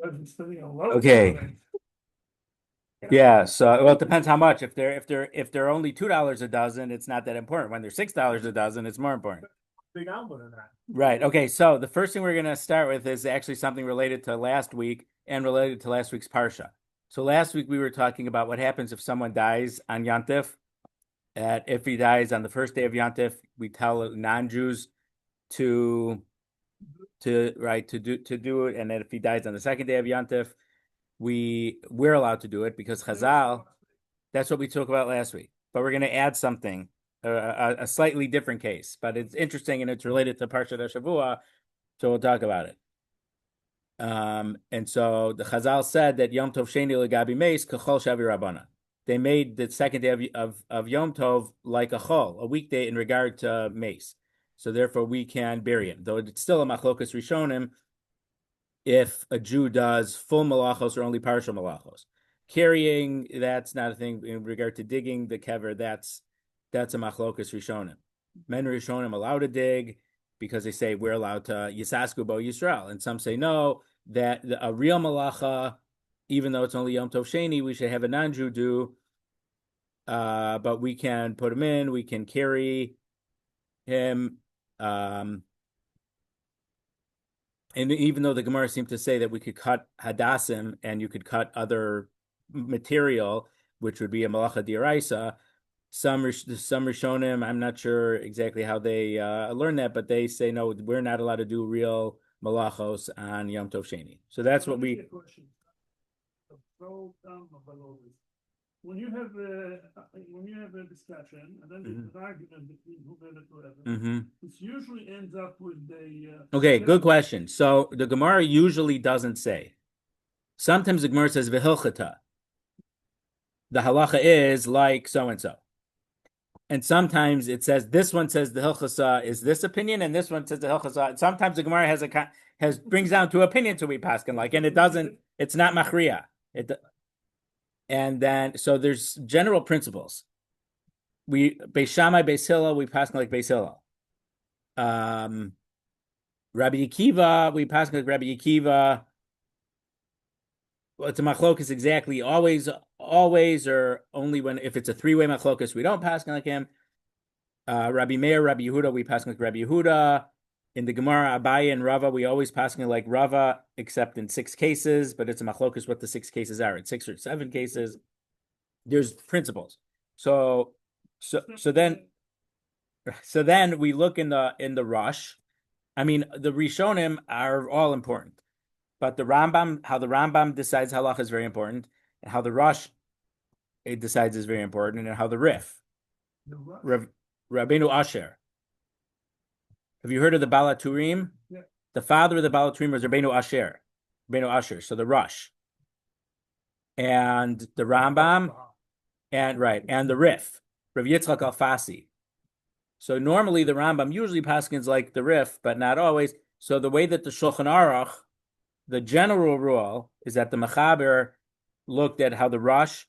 Okay. Yeah, so well, it depends how much. If they're only $2 a dozen, it's not that important. When they're $6 a dozen, it's more important. Big omelet in that. Right. Okay. So the first thing we're going to start with is actually something related to last week and related to last week's parsha. So last week we were talking about what happens if someone dies on Yontif. If he dies on the first day of Yontif, we tell non-Jews to do it, and then if he dies on the second day of Yontif, we're allowed to do it because Chazal. That's what we talked about last week. But we're going to add something, a slightly different case, but it's interesting and it's related to Parshat Shavua, so we'll talk about it. And so the Chazal said that Yom Tov Sheni Legabi Meis Kachol Shavi Rabbana. They made the second day of Yom Tov like a chol, a weekday in regard to Meis. So therefore we can bury him, though it's still a machlokas rishonim if a Jew does full malachos or only partial malachos. Carrying, that's not a thing. In regard to digging the kever, that's a machlokas rishonim. Men rishonim allowed to dig because they say we're allowed to yisasku bo Yisrael, and some say no, that a real malacha, even though it's only Yom Tov Sheni, we should have a non-Jew do. But we can put him in, we can carry him. And even though the Gemara seemed to say that we could cut hadassim and you could cut other material, which would be a malacha d'oraisa, some Rishonim, I'm not sure exactly how they learn that, but they say no, we're not allowed to do real malachos on Yom Tov Sheni. So that's what we. When you have a discussion and then there's an argument between whoever, it usually ends up with the. Okay, good question. So the Gemara usually doesn't say. Sometimes the Gemara says v'hilchata. The halacha is like so and so, and sometimes it says this one says the hilchasa is this opinion, and this one says the hilchasa. Sometimes the Gemara brings down two opinions to we paskin like, and it doesn't. It's not machriya. And then, so there's general principles. We Beis Shammai, Beis Hillel, we pass like Beis Hillel. Rabbi Akiva, we pass like Rabbi Akiva. Well, it's a machlokas exactly. Always, or only when if it's a three-way machlokas, we don't pass like him. Rabbi Meir, Rabbi Yehuda, we pass like Rabbi Yehuda. In the Gemara, Abaye and Rava, we always pass like Rava, except in 6 cases, but it's a machlokas what the 6 cases are. It's 6 or 7 cases. There's principles. So then we look in the Rush. I mean, the Rishonim are all important, but the Rambam, how the Rambam decides halacha is very important, and how the Rush it decides is very important, and how the Rabbeinu Asher. Have you heard of the Balaturim? Yeah. The father of the Balaturim was Rabbeinu Asher. So the Rush, and the Rambam, and the Rif, Rav Yitzchak Alfasi. So normally the Rambam usually paskins like the Rif, but not always. So the way that the Shulchan Aruch, the general rule is that the Mechaber looked at how the Rush,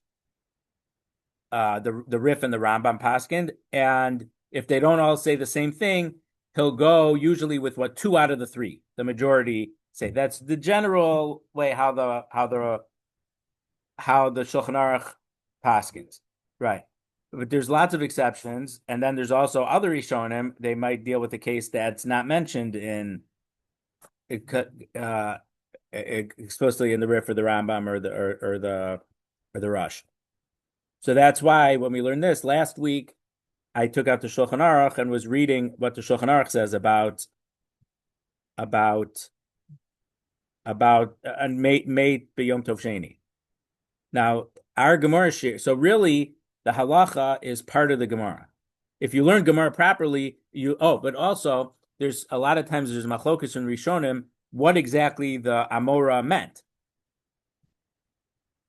the Rif and the Rambam paskind, and if they don't all say the same thing, he'll go usually with what 2 out of the 3. The majority say that's the general way how the Shulchan Aruch paskins, right? But there's lots of exceptions, and then there's also other Rishonim. They might deal with a case that's not mentioned in explicitly in the Rif or the Rambam or the Rush. So that's why when we learned this last week, I took out the Shulchan Aruch and was reading what the Shulchan Aruch says about made b'Yom Tov Sheni. Now our Gemara so really the halacha is part of the Gemara. If you learn Gemara properly, but also there's a lot of times there's machlokas and Rishonim what exactly the Amora meant.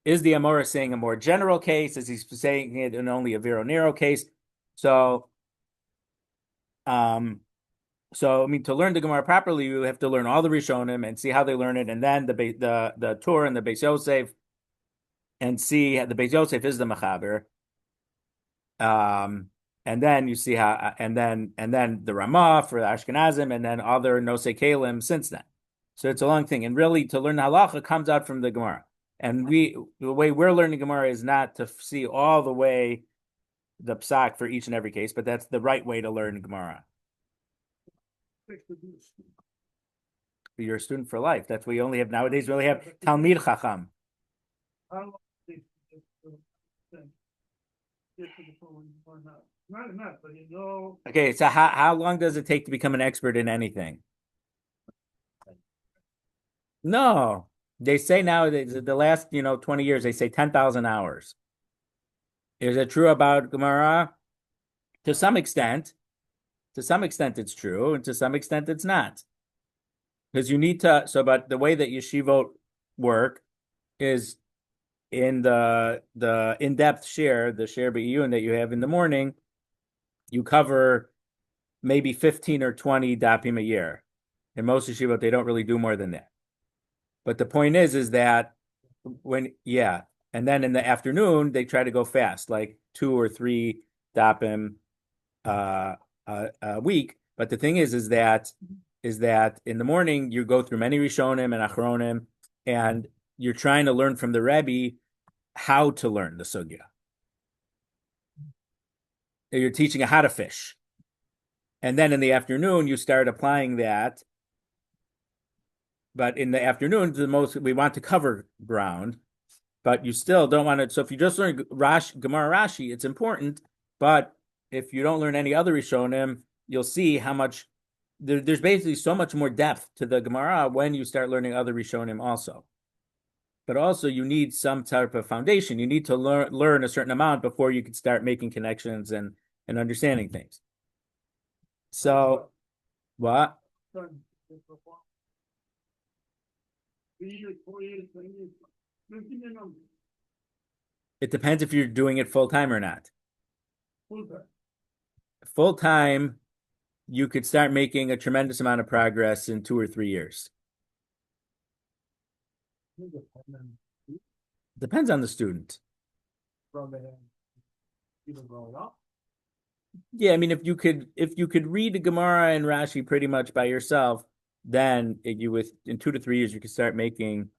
Is the Amora saying a more general case? Is he saying it in only a very narrow case? So I mean, to learn the Gemara properly, you have to learn all the Rishonim and see how they learn it, and then the Torah and the Beis Yosef, and see the Beis Yosef is the Mechaber. And then you see how, and then the Ramah for the Ashkenazim, and then other Nosei Kalim since then. So it's a long thing. And really, to learn halacha comes out from the Gemara. And the way we're learning Gemara is not to see all the way the psak for each and every case, but that's the right way to learn Gemara. You're a student for life. That's what we only have nowadays. We only have Talmid Chacham. Okay, so how long does it take to become an expert in anything? No, they say now the last 20 years they say 10,000 hours. Is it true about Gemara? To some extent. To some extent it's true, and to some extent it's not. Because you need to, but the way that yeshivot work is in the in-depth share, the share be'iyun that you have in the morning, you cover maybe 15 or 20 dapim a year. In most yeshivot, they don't really do more than that. But the point is that and then in the afternoon, they try to go fast, like 2 or 3 dapim a week. But the thing is that in the morning you go through many Rishonim and Achronim, and you're trying to learn from the Rabbi how to learn the sugya. You're teaching how to fish, and then in the afternoon you start applying that. But in the afternoon, we want to cover ground, but you still don't want to. So if you just learn Gemara Rashi, it's important. But if you don't learn any other Rishonim, you'll see how much there's basically so much more depth to the Gemara when you start learning other Rishonim also. But also you need some type of foundation. You need to learn a certain amount before you can start making connections and understanding things. So, what? It depends if you're doing it full time or not. Full time, you could start making a tremendous amount of progress in 2 or 3 years. Depends on the student. Yeah, I mean, if you could read the Gemara and Rashi pretty much by yourself, then in 2 to 3 years you could start making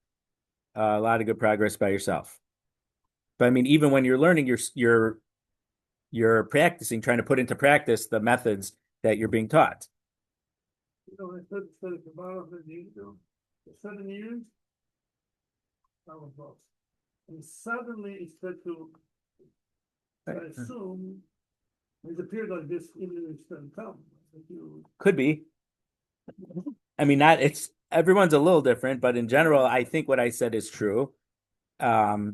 a lot of good progress by yourself. But I mean, even when you're learning, you're practicing, trying to put into practice the methods that you're being taught. I studied Kabbalah for 7 years. I was lost. And suddenly it started to, I assume, it appeared like this English didn't come. Could be. I mean, everyone's a little different, but in general, I think what I said is true. How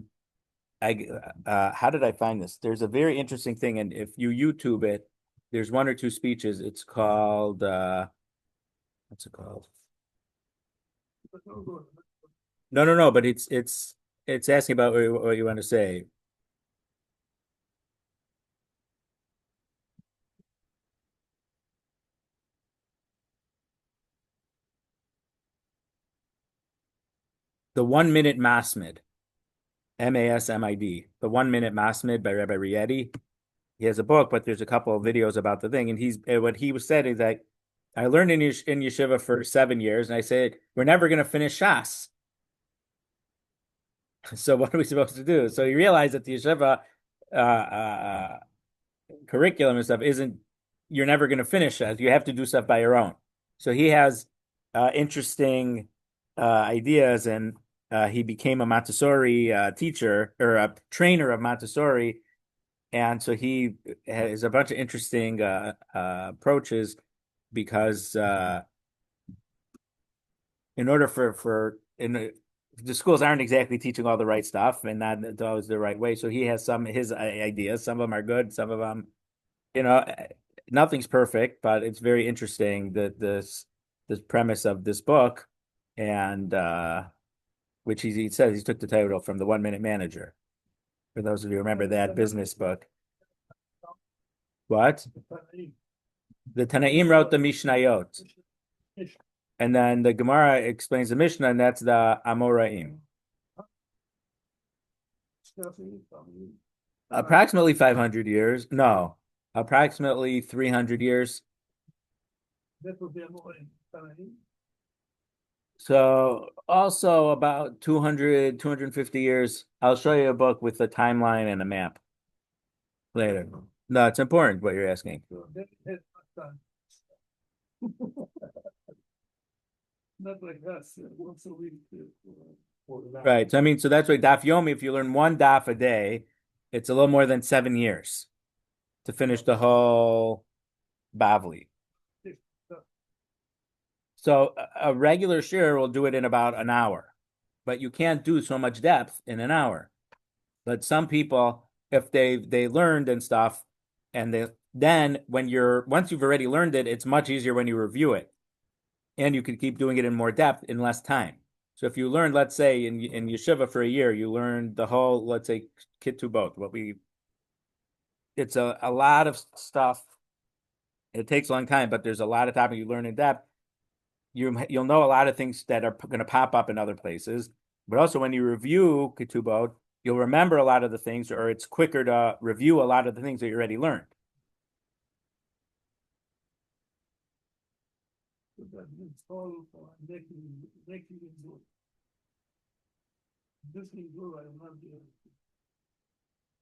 did I find this? There's a very interesting thing, and if you YouTube it, there's 1 or 2 speeches. It's called what's it called? No, but it's asking about what you want to say. The 1 Minute Masmid, Masmid, the 1 Minute Masmid by Rabbi Rieti. He has a book, but there's a couple of videos about the thing. And what he said is that I learned in yeshiva for 7 years, and I said, we're never going to finish Shas. So what are we supposed to do? So you realize that the yeshiva curriculum and stuff you're never going to finish Shas. You have to do stuff by your own. So he has interesting ideas, and he became a Montessori teacher or a trainer of Montessori. And so he has a bunch of interesting approaches because in order the schools aren't exactly teaching all the right stuff and not always the right way. So he has his ideas. Some of them are good. Some of them, nothing's perfect, but it's very interesting this premise of this book, and which he says he took the title from the 1 Minute Manager. For those of you who remember that business book. What? The Tanaim wrote the Mishnayot. And then the Gemara explains the Mishnah, and that's the Amoraim. Approximately 500 years. No, approximately 300 years. So also about 200, 250 years, I'll show you a book with a timeline and a map later. No, it's important what you're asking. Not like us, once a week. Right. So I mean, so that's why Daf Yomi, if you learn one daf a day, it's a little more than 7 years to finish the whole Bavli. So a regular shir will do it in about an hour, but you can't do so much depth in an hour. But some people, if they learned and stuff, and then once you've already learned it, it's much easier when you review it, and you can keep doing it in more depth in less time. So if you learned, let's say in yeshiva for a year, you learned the whole, let's say, Ketubot. It's a lot of stuff. It takes a long time, but there's a lot of topics you learn in depth. You'll know a lot of things that are going to pop up in other places. But also when you review Ketubot, you'll remember a lot of the things, or it's quicker to review a lot of the things that you already learned.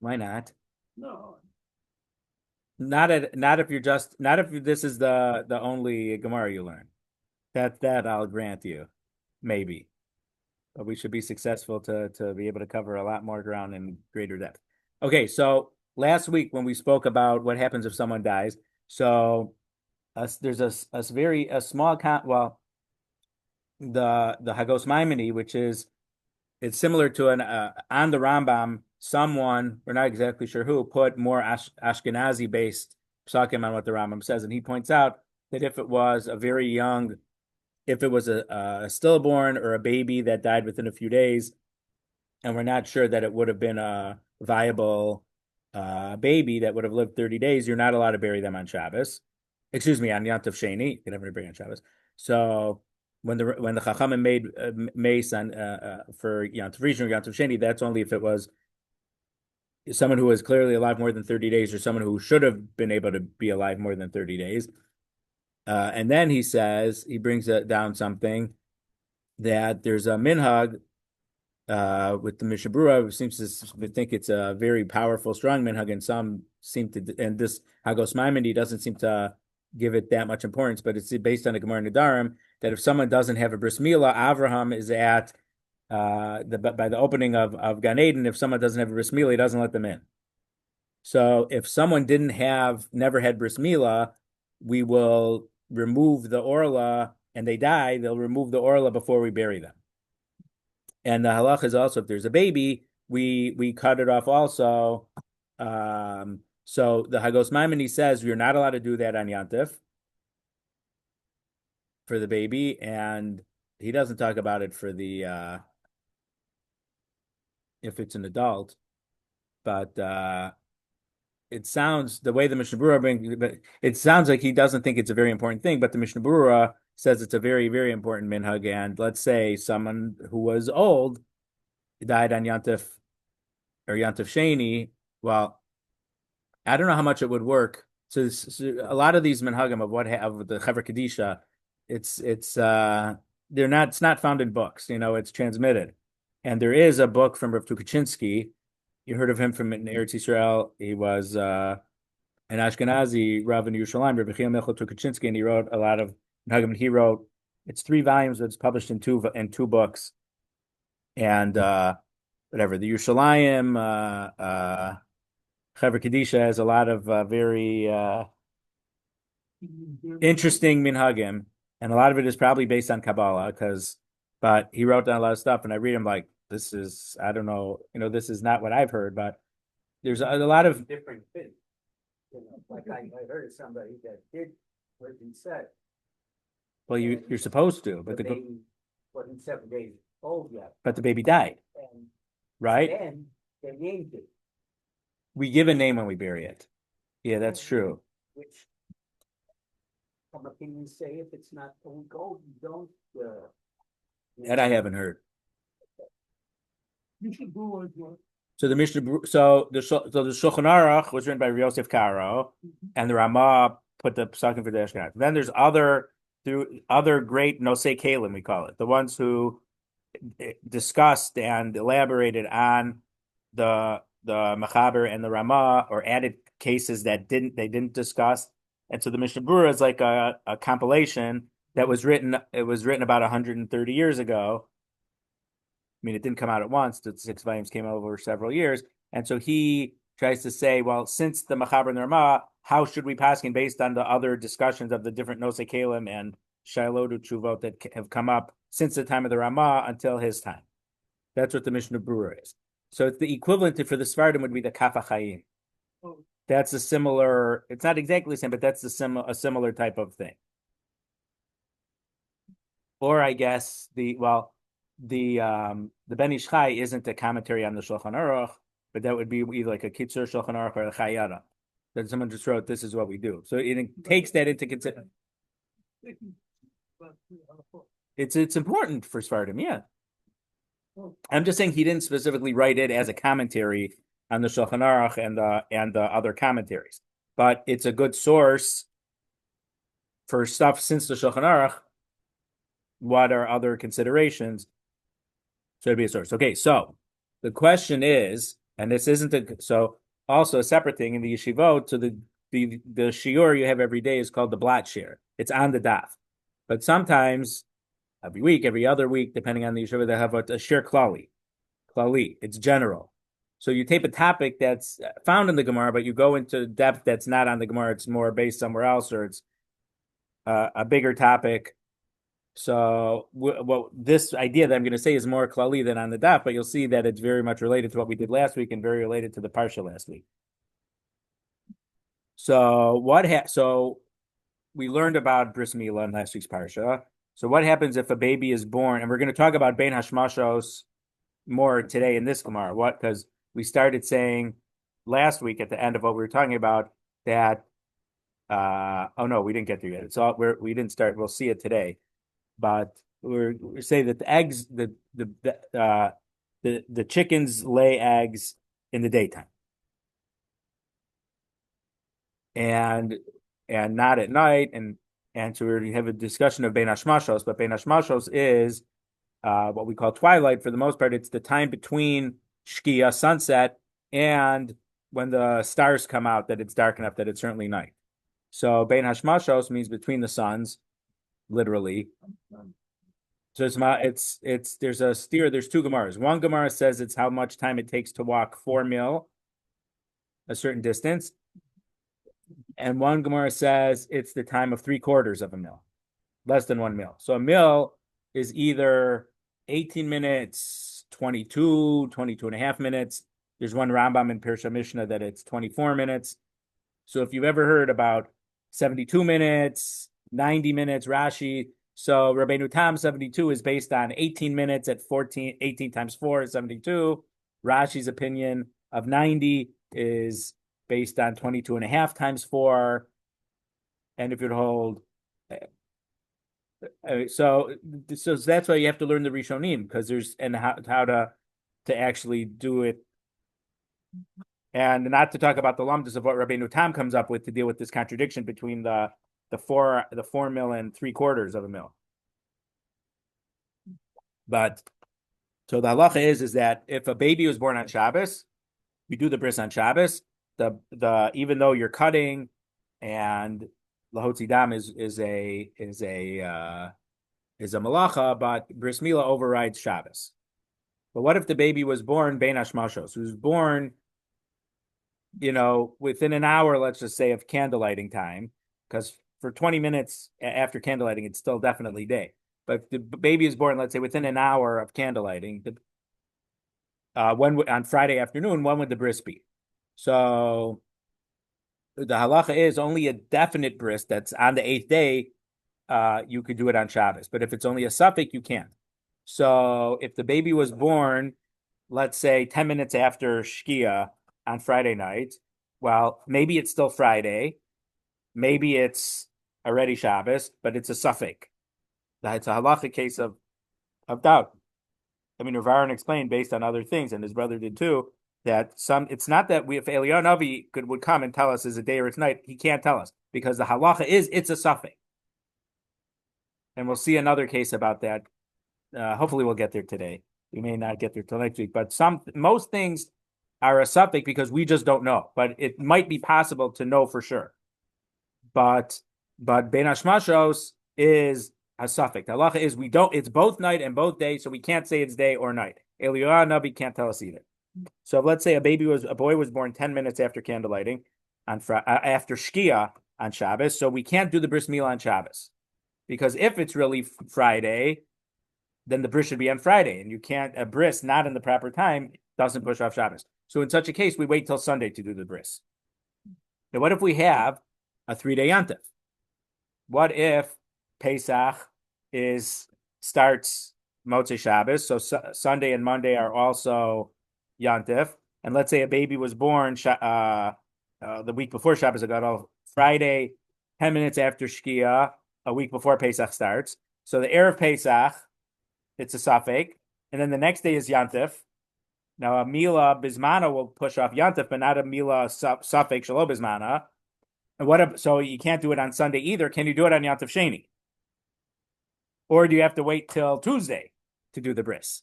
Why not? No. Not if this is the only Gemara you learn. That I'll grant you, maybe. But we should be successful to be able to cover a lot more ground in greater depth. Okay, so last week when we spoke about what happens if someone dies, so there's a very small the Hagos Maimoni, which is it's similar to an on the Rambam. Someone, we're not exactly sure who, put more Ashkenazi based psakim on what the Rambam says, and he points out that if it was a very young, if it was a stillborn or a baby that died within a few days, and we're not sure that it would have been a viable baby that would have lived 30 days, you're not allowed to bury them on Shabbos. Excuse me, on Yom Tov Sheni. You can never bury on Shabbos. So when the Chachamim made mace on for Yom Tov Rishon or Yom Tov Sheni, that's only if it was someone who was clearly alive more than 30 days or someone who should have been able to be alive more than 30 days. And then he brings down something that there's a minhag with the Mishnah Berurah, who seems to think it's a very powerful, strong minhag, and some seem to, and this Hagos Maimoni doesn't seem to give it that much importance, but it's based on the Gemara Nedarim that if someone doesn't have a bris milah, Avraham is at by the opening of Gan Eden. If someone doesn't have a bris milah, he doesn't let them in. So if someone never had bris milah, we will remove the orla, and they die, they'll remove the orla before we bury them. And the halach is also, if there's a baby, we cut it off also. So the Hagos Maimoni says you're not allowed to do that on Yantif for the baby, and he doesn't talk about it for the if it's an adult, but it sounds the way the Mishnah Berurah it sounds like he doesn't think it's a very important thing, but the Mishnah Berurah says it's a very, very important minhag. And let's say someone who was old died on Yantif or Yantif Sheni. Well, I don't know how much it would work. So a lot of these minhagim of the Chaver Kedisha, it's not found in books. It's transmitted. And there is a book from Rav Tukachinsky. You heard of him from Eretz Yisrael. He was an Ashkenazi Rav in Yerushalayim, Rabbi Tukachinsky, and he wrote a lot of minhagim. He wrote, it's 3 volumes, but it's published in two books. And whatever, the Yerushalayim Chaver Kedisha has a lot of very interesting minhagim, and a lot of it is probably based on Kabbalah, but he wrote down a lot of stuff, and I read him like, this is, I don't know, this is not what I've heard, but there's a lot of different things. Like I heard of somebody that did what he said. Well, you're supposed to, but the baby wasn't 7 days old yet. But the baby died, and right? Then they named it. We give a name when we bury it. Yeah, that's true. Which some opinions say if it's not old gold, you don't. That I haven't heard. You should do it. So the Mishnah, so the Shulchan Aruch was written by Yosef Karo, and the Ramah put the psakim for the Ashkenaz. Then there's other through other great nosei kalim, we call it, the ones who discussed and elaborated on the Mechaber and the Ramah, or added cases that they didn't discuss. And so the Mishnah Berurah is like a compilation that was written. It was written about 130 years ago. I mean, it didn't come out at once. The 6 volumes came out over several years. And so he tries to say, well, since the Mechaber and the Ramah, how should we paskin based on the other discussions of the different nosei kalim and Shiloh Chuvot that have come up since the time of the Ramah until his time? That's what the Mishnah Berurah is. So it's the equivalent to, for the Sephardim, would be the Kaf HaChaim. That's a similar. It's not exactly the same, but that's a similar type of thing. Or I guess the Ben Ish Chai isn't a commentary on the Shulchan Aruch, but that would be either like a Kitzur Shulchan Aruch or a Chayara. That someone just wrote, this is what we do. So it takes that into consideration. It's important for Sephardim, yeah. I'm just saying he didn't specifically write it as a commentary on the Shulchan Aruch and the other commentaries, but it's a good source for stuff since the Shulchan Aruch. What are other considerations? So it'd be a source. Okay, so the question is, and this isn't so also a separate thing in the yeshivot. So the shiur you have every day is called the blat shiur. It's on the daf, but sometimes every week, every other week, depending on the yeshiva, they have a shiur klali. It's general. So you take a topic that's found in the Gemara, but you go into depth that's not on the Gemara. It's more based somewhere else, or it's a bigger topic. So this idea that I'm going to say is more klali than on the daf, but you'll see that it's very much related to what we did last week and very related to the parsha last week. So so we learned about bris milah in last week's parsha. So what happens if a baby is born? And we're going to talk about bein hashmashos more today in this Gemara. What? Because we started saying last week at the end of what we were talking about that. Oh no, we didn't get there yet. It's all we didn't start. We'll see it today. But we're saying that the eggs, the chickens lay eggs in the daytime, and not at night, and so we have a discussion of bein hashmashos. But bein hashmashos is what we call twilight. For the most part, it's the time between shkia, sunset, and when the stars come out, that it's dark enough that it's certainly night. So bein hashmashos means between the suns, literally. So it's there's a steer. There's 2 Gemaras. One Gemara says it's how much time it takes to walk 4 mil, a certain distance, and one Gemara says it's the time of 3/4 of a mil, less than 1 mil. So a mil is either 18 minutes, 22 and a half minutes. There's one Rambam in Pirsha Mishnah that it's 24 minutes. So if you've ever heard about 72 minutes, 90 minutes, Rashi. So Rabbeinu Tam 72 is based on 18 minutes at 18 times 4 is 72. Rashi's opinion of 90 is based on 22 and a half times 4. And if you'd hold, so that's why you have to learn the Rishonim, because there's, and how to actually do it. And not to talk about the lumdus of what Rabbeinu Tam comes up with to deal with this contradiction between the 4 mil and 3/4 of a mil. But so the halacha is that if a baby was born on Shabbos, we do the bris on Shabbos. The even though you're cutting and lahotzi dam is a malacha, but bris milah overrides Shabbos. But what if the baby was born bein hashmashos? Who was born, within an hour, let's just say, of candlelighting time, because for 20 minutes after candlelighting, it's still definitely day. But if the baby is born, let's say, within an hour of candlelighting, on Friday afternoon, when would the bris be? So the halacha is only a definite bris that's on the 8th day, you could do it on Shabbos. But if it's only a suffix, you can't. So if the baby was born, let's say 10 minutes after Shkia on Friday night, well, maybe it's still Friday, maybe it's already Shabbos, but it's a suffix. It's a halachic case of doubt. I mean, Rav Aaron explained based on other things, and his brother did too, that it's not that if Eliyahu Navi would come and tell us is a day or it's night, he can't tell us, because the halacha is it's a suffix. and we'll see another case about that. Hopefully we'll get there today. We may not get there till next week, but most things are a suffix because we just don't know. But it might be possible to know for sure. But Ben Hashmashos is a suffix. The halacha is we don't. It's both night and both day, so we can't say it's day or night. Eliyahu Nabi can't tell us either. So let's say a boy was born 10 minutes after candlelighting after Shkia on Shabbos, so we can't do the bris milah on Shabbos because if it's really Friday, then the bris should be on Friday, and you can't a bris not in the proper time doesn't push off Shabbos. So in such a case, we wait till Sunday to do the bris. Now, what if we have a 3-day yontif? What if Pesach starts Motzei Shabbos, so Sunday and Monday are also yontif, and let's say a baby was born the week before Shabbos Agadol, Friday, 10 minutes after Shkia, a week before Pesach starts. So the Erev Pesach, it's a suffix, and then the next day is yontif. Now a Mila Bismana will push off yontif, but not a Mila suffix Shalo Bismana. And so you can't do it on Sunday either. Can you do it on Yontif Sheni? Or do you have to wait till Tuesday to do the bris?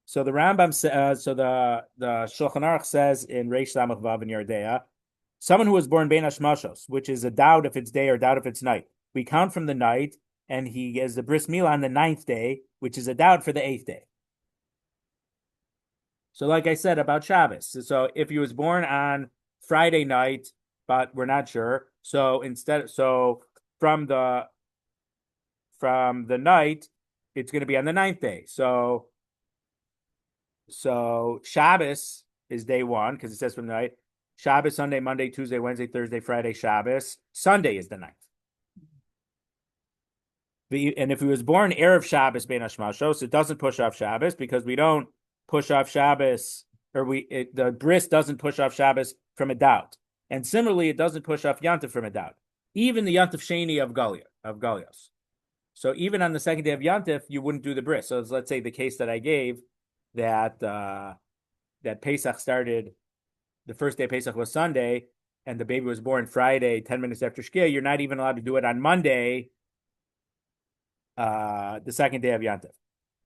So the Rambam says, so the Shulchan Aruch says in Reish Samach Vav in Yardea, someone who was born Ben Hashmashos, which is a doubt if it's day or doubt if it's night. We count from the night, and he gets the bris milah on the 9th day, which is a doubt for the 8th day. So like I said about Shabbos, so if he was born on Friday night, but we're not sure. So from the night, it's going to be on the 9th day. So Shabbos is day 1 because it says from the night. Shabbos, Sunday, Monday, Tuesday, Wednesday, Thursday, Friday, Shabbos. Sunday is the 9th. And if he was born Erev Shabbos Ben Hashmashos, it doesn't push off Shabbos because we don't push off Shabbos, or the bris doesn't push off Shabbos from a doubt. And similarly, it doesn't push off Yontif from a doubt. Even the Yontif Sheni of Galios. So even on the second day of Yontif, you wouldn't do the bris. So let's say the case that I gave that Pesach started, the first day of Pesach was Sunday, and the baby was born Friday, 10 minutes after Shkia. You're not even allowed to do it on Monday, the second day of Yontif.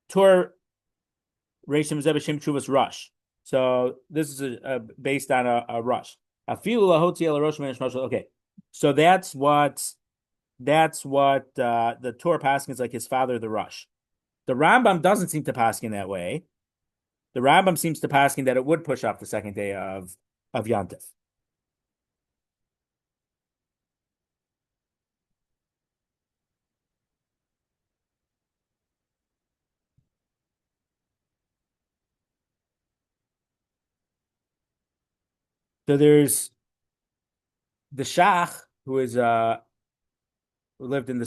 Tur Reishim Zebashim Chuvas Rush. So this is based on a rush. Okay, so that's what the Torah paskin is like his father, the Rush. The Rambam doesn't seem to paskin that way. The Rambam seems to paskin that it would push off the second day of Yontif. So there's the Shach, who lived in the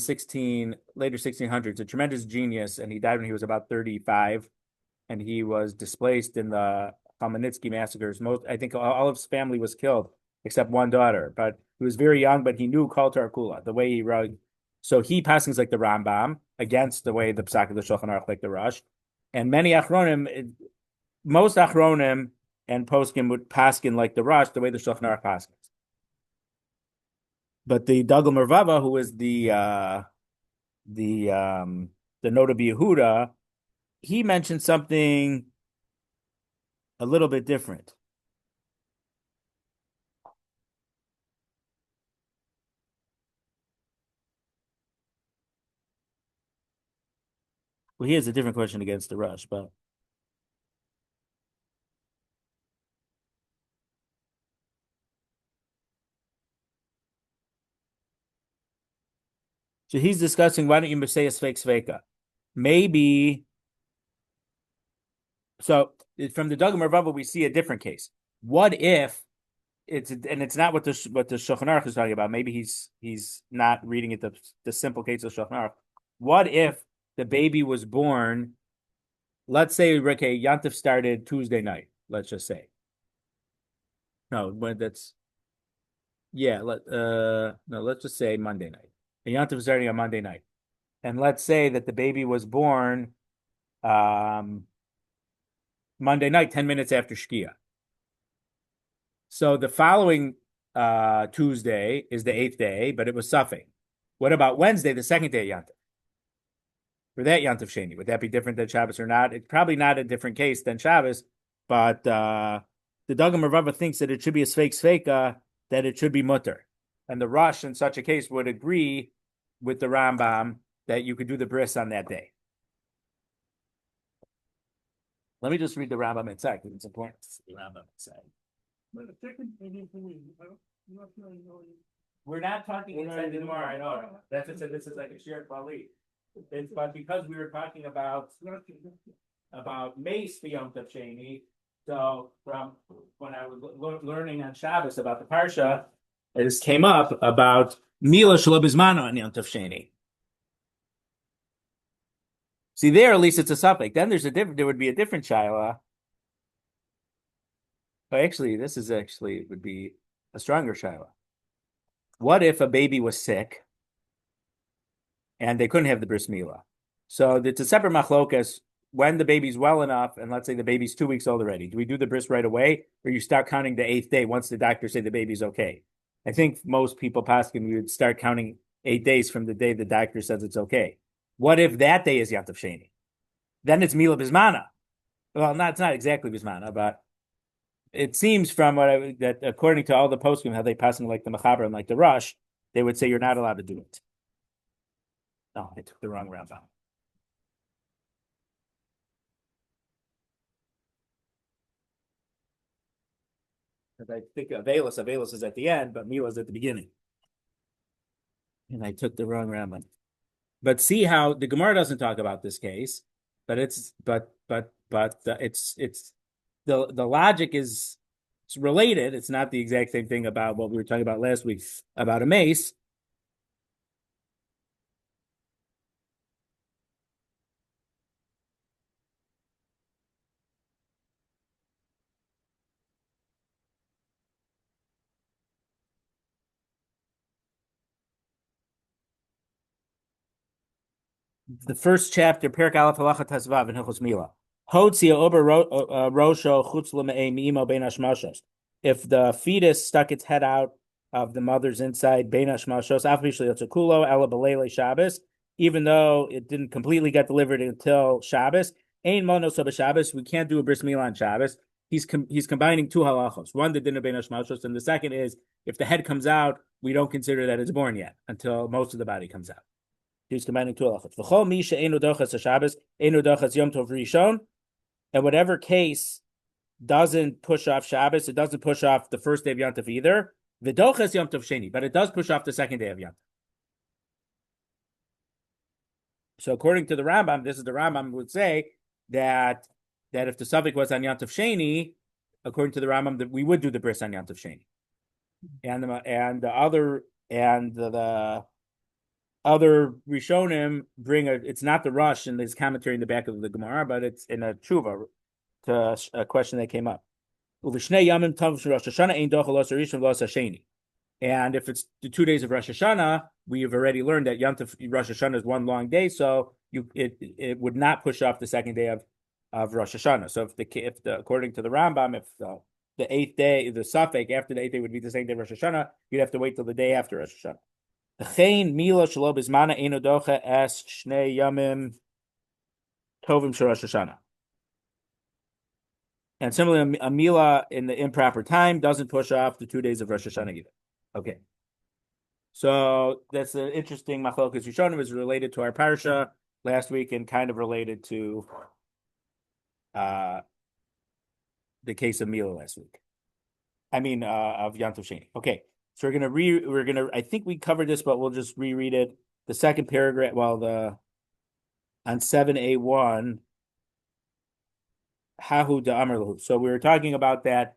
later 1600s, a tremendous genius, and he died when he was about 35, and he was displaced in the Chmielnicki massacres. I think all of his family was killed except one daughter, but he was very young, but he knew Kol Torah Kula, the way he wrote. So he passes like the Rambam against the way the Psak of the Shulchan Aruch like the Rush, and most Achronim and Poskim would paskin like the Rush, the way the Shulchan Aruch paskins. But the Dagul Mervava, who is the Nota B'Yehuda, he mentioned something a little bit different. Well, he has a different question against the Rush, but so he's discussing why don't you say a Sveik Sveika? Maybe. So from the Dagul Mervava, we see a different case. What if it's not what the Shulchan Aruch is talking about? Maybe he's not reading it the simple case of Shulchan Aruch. What if the baby was born? Let's say Yontif started Tuesday night. Let's just say. No, but that's no. Let's just say Monday night. And Yontif was starting on Monday night, and let's say that the baby was born Monday night, 10 minutes after Shkia. So the following Tuesday is the 8th day, but it was Safek. What about Wednesday, the second day of Yontif? for that Yontif Sheni. Would that be different than Shabbos or not? It's probably not a different case than Shabbos, but the Dagam Rava thinks that it should be a Sveika, that it should be mutter. And the Rosh in such a case would agree with the Rambam that you could do the bris on that day. Let me just read the Rambam inside because it's important to see the Rambam inside. But the second thing for me, I'm not really knowing. We're not talking inside the Gemara, I know. That's what this is like a shared bali. But because we were talking about mace for Yom Tov Sheni, so from when I was learning on Shabbos about the Parsha, it came up about Mila Shalobizmano on Yom Tov Sheni. See there, at least it's a suffix. Then there would be a different shaila. But actually, would be a stronger shaila. What if a baby was sick and they couldn't have the bris milah? So it's a separate machlokas when the baby's well enough, and let's say the baby's 2 weeks old already. Do we do the bris right away, or you start counting the 8th day once the doctor say the baby's okay? I think most people paskin we would start counting 8 days from the day the doctor says it's okay. What if that day is Yom Tov Sheni? Then it's Mila Bismana. Well, it's not exactly Bismana, but it seems from that according to all the poskim, how they pass them like the Mechaber and like the Rush, they would say you're not allowed to do it. No, I took the wrong Rambam. Because I think Avelis is at the end, but Mila's at the beginning. And I took the wrong Rambam. But see how the Gemara doesn't talk about this case, but it's the logic is it's related. It's not the exact same thing about what we were talking about last week about a mace. The first chapter, Perak Aleph Halacha Tasvav in Hilchos Mila. Hotzia ober rosho chutz l'me'ei mi'imo bein hashmashos. If the fetus stuck its head out of the mother's inside, bein hashmashos, afishli yotzakulo ela b'leilei Shabbos, even though it didn't completely get delivered until Shabbos, ein mono so b'Shabbos, we can't do a bris milah on Shabbos. He's combining two halachos. One, the din of bein hashmashos, and the second is if the head comes out, we don't consider that it's born yet until most of the body comes out. He's combining two halachos. V'chol mi she'enu dochas Shabbos, enu dochas Yom Tov Rishon. And whatever case doesn't push off Shabbos, it doesn't push off the first day of Yom Tov either. V'dochas Yom Tov Sheni, but it does push off the second day of Yom Tov. So according to the Rambam, this is the Rambam would say that if the suffix was on Yom Tov Sheni, according to the Rambam, that we would do the bris on Yom Tov Sheni. And the other Rishonim bring it's not the Rush in this commentary in the back of the Gemara, but it's in a tshuva to a question that came up. And if it's the 2 days of Rosh Hashanah, we have already learned that Yom Tov Rosh Hashanah is one long day, so it would not push off the second day of Rosh Hashanah. So if the according to the Rambam, if the 8th day, the suffix after the 8th day would be the same day of Rosh Hashanah, you'd have to wait till the day after Rosh Hashanah. And similarly, a mila in the improper time doesn't push off the 2 days of Rosh Hashanah either. Okay. So that's an interesting machlokas Rishonim is related to our parsha last week and kind of related to the case of mila last week. Of Yom Tov Sheni. Okay. So we're gonna I think we covered this, but we'll just reread it. The second paragraph, on 7a1, Hahu da Amrlahu. So we were talking about that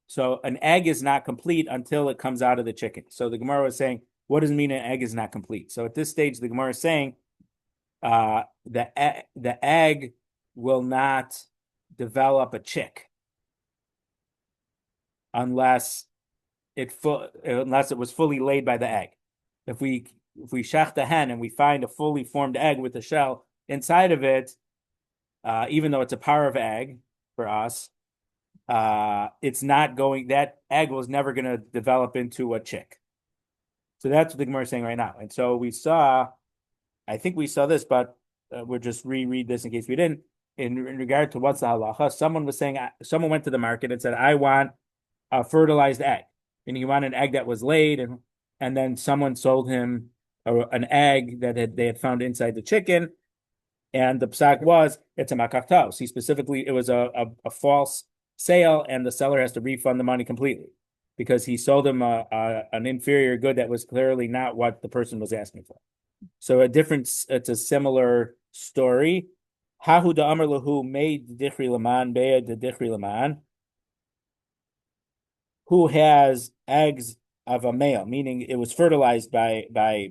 so an egg is not complete until it comes out of the chicken. So the Gemara was saying, what does it mean an egg is not complete? So at this stage, the Gemara is saying the egg will not develop a chick unless it was fully laid by the egg. If we shech the hen and we find a fully formed egg with a shell inside of it, even though it's a parv egg for us, that egg was never going to develop into a chick. So that's what the Gemara is saying right now. And so we saw I think we saw this, but we'll just reread this in case we didn't. In regard to what's the halacha, someone was saying, someone went to the market and said, I want a fertilized egg. And he wanted an egg that was laid, and then someone sold him an egg that they had found inside the chicken. And the psak was, it's a makaktaos. He specifically, it was a false sale, and the seller has to refund the money completely because he sold him an inferior good that was clearly not what the person was asking for. So it's a similar story. Hahu da amar lahu made dichri laman be'ed the dichri laman, who has eggs of a male, meaning it was fertilized by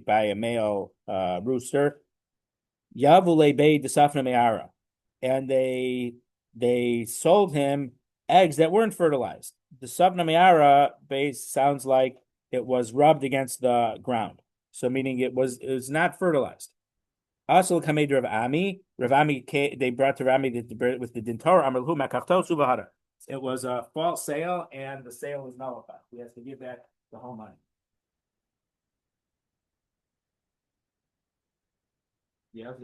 a male rooster. Yavule Bey Desafna Meara. And they sold him eggs that weren't fertilized. The Savna Meara base sounds like it was rubbed against the ground. So meaning it was not fertilized. Also Kamed Rav Ami. Rav Ami they brought to Rami with the Dintor Amalhu Makachto Subahara. It was a false sale and the sale is nullified. He has to give back the whole money. Yeah, of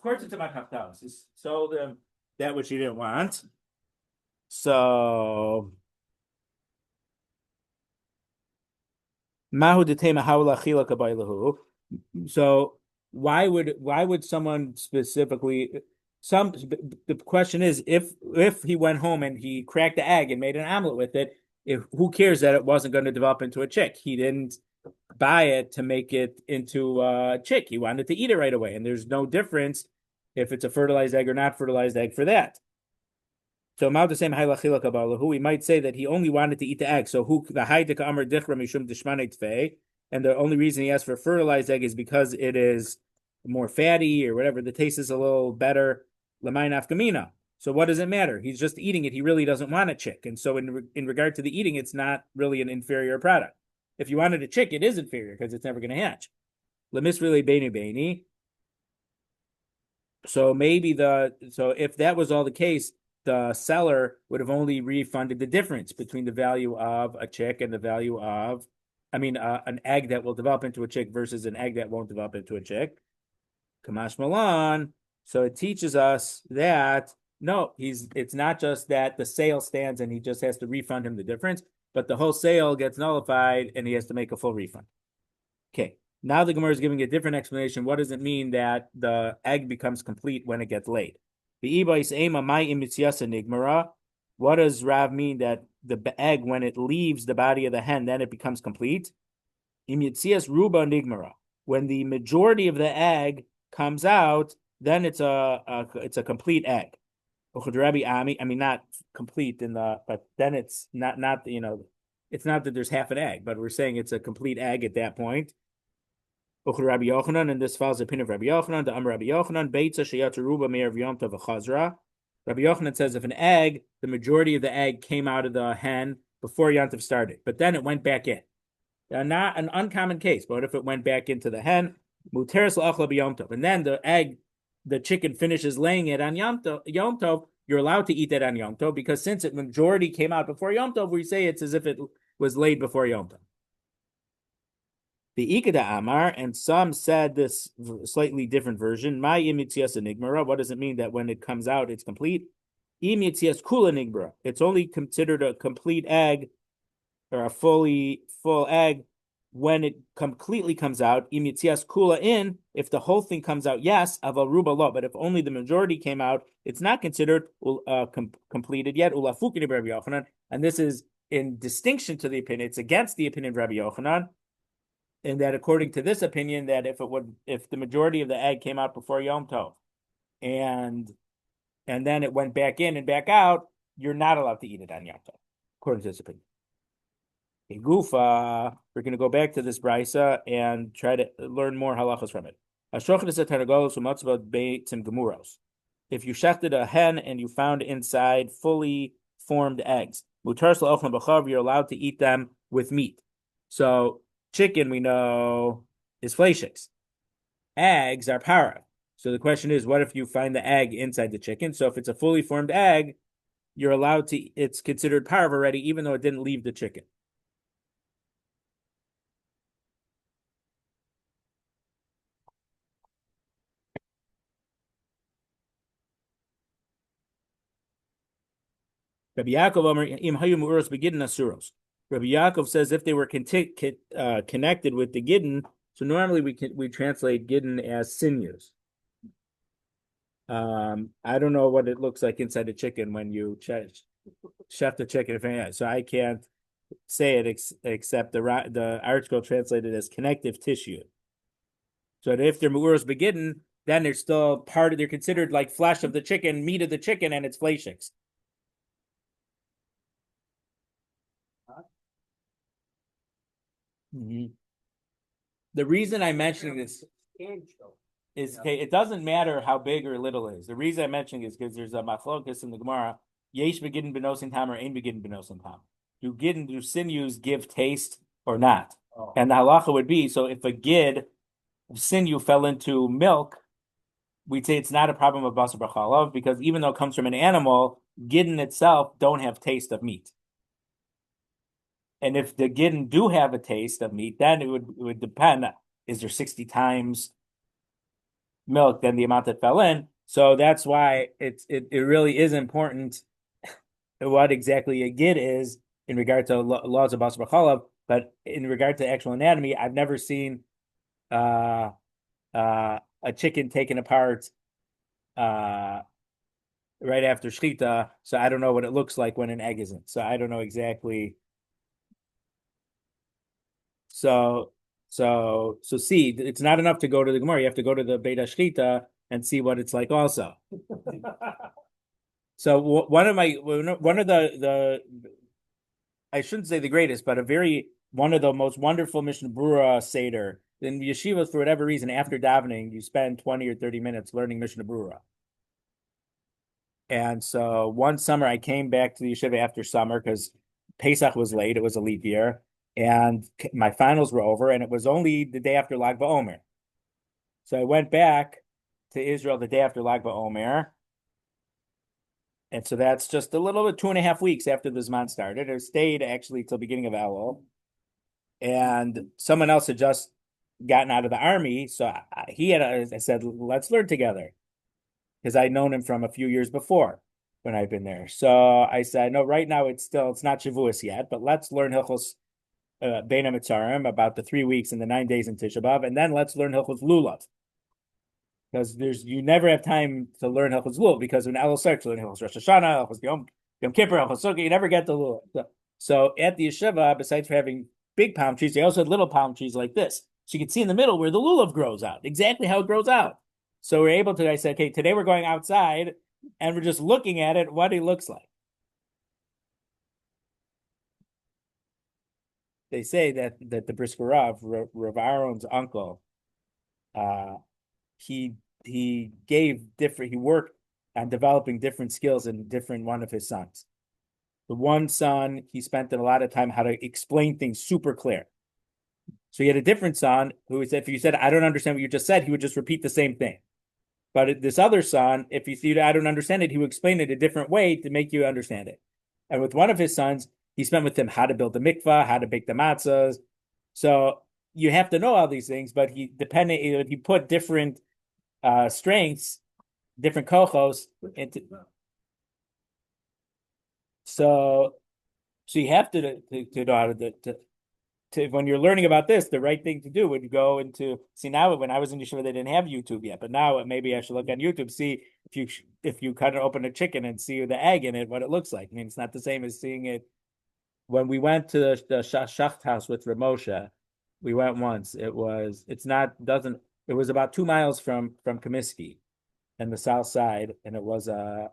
course it's a makaftaos. He sold them that which he didn't want. So Mahu detema hawla chila kabaylahu. So why would someone specifically the question is if he went home and he cracked the egg and made an omelet with it, who cares that it wasn't going to develop into a chick? He didn't buy it to make it into a chick. He wanted to eat it right away. And there's no difference if it's a fertilized egg or not fertilized egg for that. So we might say that he only wanted to eat the egg. So who the amar dichra mishum dishmanei tfei, and the only reason he asked for a fertilized egg is because it is more fatty or whatever. The taste is a little better. Lamai nafkamina. So what does it matter? He's just eating it. He really doesn't want a chick. And so in regard to the eating, it's not really an inferior product. If you wanted a chick, it is inferior because it's never going to hatch. Lemisrele beni beni. So maybe if that was all the case, the seller would have only refunded the difference between the value of a chick and the value of, an egg that will develop into a chick versus an egg that won't develop into a chick. Kamash Malan. So it teaches us that no, it's not just that the sale stands and he just has to refund him the difference, but the whole sale gets nullified and he has to make a full refund. Okay, now the Gemara is giving a different explanation. What does it mean that the egg becomes complete when it gets laid? What does Rav mean that the egg, when it leaves the body of the hen, then it becomes complete? When the majority of the egg comes out, then it's a complete egg. Not complete but then it's not it's not that there's half an egg, but we're saying it's a complete egg at that point. Rabbi Yochanan, and this follows the opinion of Rabbi Yochanan. The Rabbi Yochanan, Beitza sheyatzeruba me'er Yom Tov v'chazra. Rabbi Yochanan says if an egg, the majority of the egg came out of the hen before Yom Tov started, but then it went back in. Not an uncommon case, but if it went back into the hen, muteres la'achla b'Yom Tov, and then the chicken finishes laying it on Yom Tov, you're allowed to eat that on Yom Tov because since the majority came out before Yom Tov, we say it's as if it was laid before Yom Tov. The Ikeda Amar, and some said this slightly different version. My imitzias enigmara. What does it mean that when it comes out, it's complete? Imitzias kula enigmara. It's only considered a complete egg or a full egg when it completely comes out. Imitzias kula in. If the whole thing comes out, yes, aval ruba lo. But if only the majority came out, it's not considered completed yet. Ulafukini Rabbi Yochanan, and this is in distinction to the opinion. It's against the opinion of Rabbi Yochanan. And that according to this opinion, that if the majority of the egg came out before Yom Tov, and then it went back in and back out, you're not allowed to eat it on Yom Tov, according to this opinion. In Gufa, we're going to go back to this brisa and try to learn more halachas from it. If you shechted a hen and you found inside fully formed eggs, you're allowed to eat them with meat. So chicken, we know, is fleishiks. Eggs are para. So the question is, what if you find the egg inside the chicken? So if it's a fully formed egg, you're allowed to, it's considered para already, even though it didn't leave the chicken. Rabbi Yaakov Omer im hayu mu'uros begidden asuros. Rabbi Yaakov says if they were connected with the gidden, so normally we translate gidden as sinews. I don't know what it looks like inside a chicken when you chef the chicken. So I can't say it except the article translated as connective tissue. So if they're mu'uros begidden, then they're still they're considered like flesh of the chicken, meat of the chicken, and it's fleishiks. Mm-hmm. The reason I'm mentioning this is okay, it doesn't matter how big or little it is. The reason I'm mentioning is because there's a machlokas in the Gemara. Yesh begidden benosin tam or ain begidden benosin tam. Do sinews give taste or not? Oh. And the halacha would be, so if a gid of sinew fell into milk, we'd say it's not a problem of basar b'chalav because even though it comes from an animal, gidden itself don't have taste of meat. And if the gidden do have a taste of meat, then it would depend. Is there 60 times milk than the amount that fell in? So that's why it really is important what exactly a gid is in regard to laws of basar b'chalav. But in regard to actual anatomy, I've never seen a chicken taken apart right after shchita. So I don't know what it looks like when an egg isn't. So I don't know exactly. So see, it's not enough to go to the Gemara. You have to go to the Beitza Shchita and see what it's like also. So one of the I shouldn't say the greatest, but one of the most wonderful Mishnah Berurah Seder. In Yeshivos, for whatever reason, after davening, you spend 20 or 30 minutes learning Mishnah Berurah. And so one summer I came back to the yeshiva after summer because Pesach was late. It was a leap year. And my finals were over, and it was only the day after Lag BaOmer. So I went back to Israel the day after Lag BaOmer. And so that's just a little bit 2.5 weeks after the Zman started. Or stayed actually till beginning of Elul. And someone else had just gotten out of the army. So I said, let's learn together. Because I'd known him from a few years before when I'd been there. So I said, no, right now it's not Shavuos yet, but let's learn Hilchos Bein HaMitzarim about the 3 weeks and the 9 days in Tisha B'Av, and then let's learn Hilchos Lulav. Because you never have time to learn Hilchos Lulav, because when Elul starts, you learn Hilchos Rosh Hashanah, Hilchos Yom Kippur, Hilchos Sukkot, you never get to Lulav. So at the yeshiva, besides for having big palm trees, they also had little palm trees like this. So you can see in the middle where the Lulav grows out, exactly how it grows out. So we're able to, I said, okay, today we're going outside, and we're just looking at it, what it looks like. They say that the Brisker Rav Aaron's uncle, he worked on developing different skills in one of his sons. The one son, he spent a lot of time how to explain things super clear. So he had a different son who said, if you said, I don't understand what you just said, he would just repeat the same thing. But this other son, if you see, I don't understand it, he would explain it a different way to make you understand it. And with one of his sons, he spent with him how to build the mikvah, how to bake the matzahs. So you have to know all these things, but he put different strengths, different kochos into. So you have to know how to when you're learning about this, the right thing to do would go into now. When I was in yeshiva, they didn't have YouTube yet, but now maybe I should look on YouTube, see if you kind of open a chicken and see the egg in it, what it looks like. I mean, it's not the same as seeing it. When we went to the Shacht house with Ramosha, we went once. It was about 2 miles from Comiskey and the south side, and it was a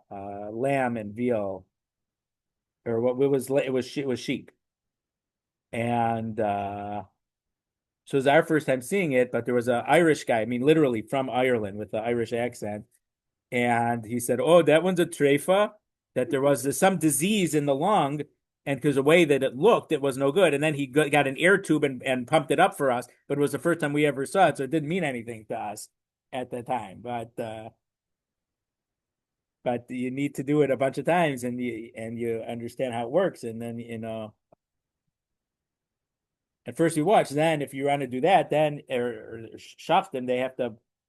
lamb and veal, or what it was sheep. And so it was our first time seeing it, but there was an Irish guy, I mean, literally from Ireland with the Irish accent. And he said, oh, that one's a treifa, that there was some disease in the lung. And because the way that it looked, it was no good. And then he got an air tube and pumped it up for us. But it was the first time we ever saw it. So it didn't mean anything to us at the time. But you need to do it a bunch of times and you understand how it works. And then, at first you watch, then if you want to do that, then or shaftim,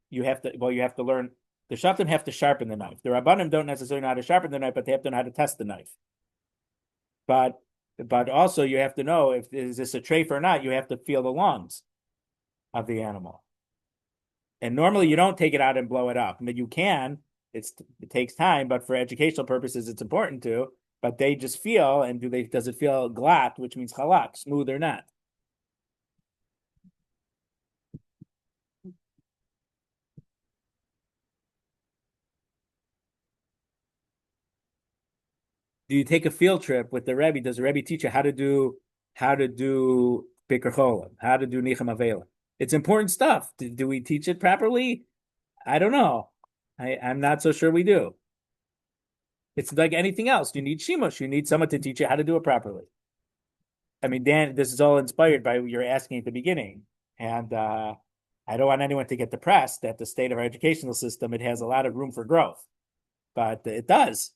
you have to learn. The shaftim have to sharpen the knife. The rabbanim don't necessarily know how to sharpen the knife, but they have to know how to test the knife. But also you have to know if is this a treif or not. You have to feel the lungs of the animal. And normally you don't take it out and blow it up. I mean, you can. It takes time, but for educational purposes, it's important to. But they just feel, and does it feel glatt, which means halak, smooth or not? Do you take a field trip with the Rebbe? Does the Rebbe teach you how to do Bikur Cholim, how to do Nicham Avela? It's important stuff. Do we teach it properly? I don't know. I'm not so sure we do. It's like anything else. You need shimush. You need someone to teach you how to do it properly. I mean, Dan, this is all inspired by what you're asking at the beginning. And I don't want anyone to get depressed at the state of our educational system. It has a lot of room for growth, but it does.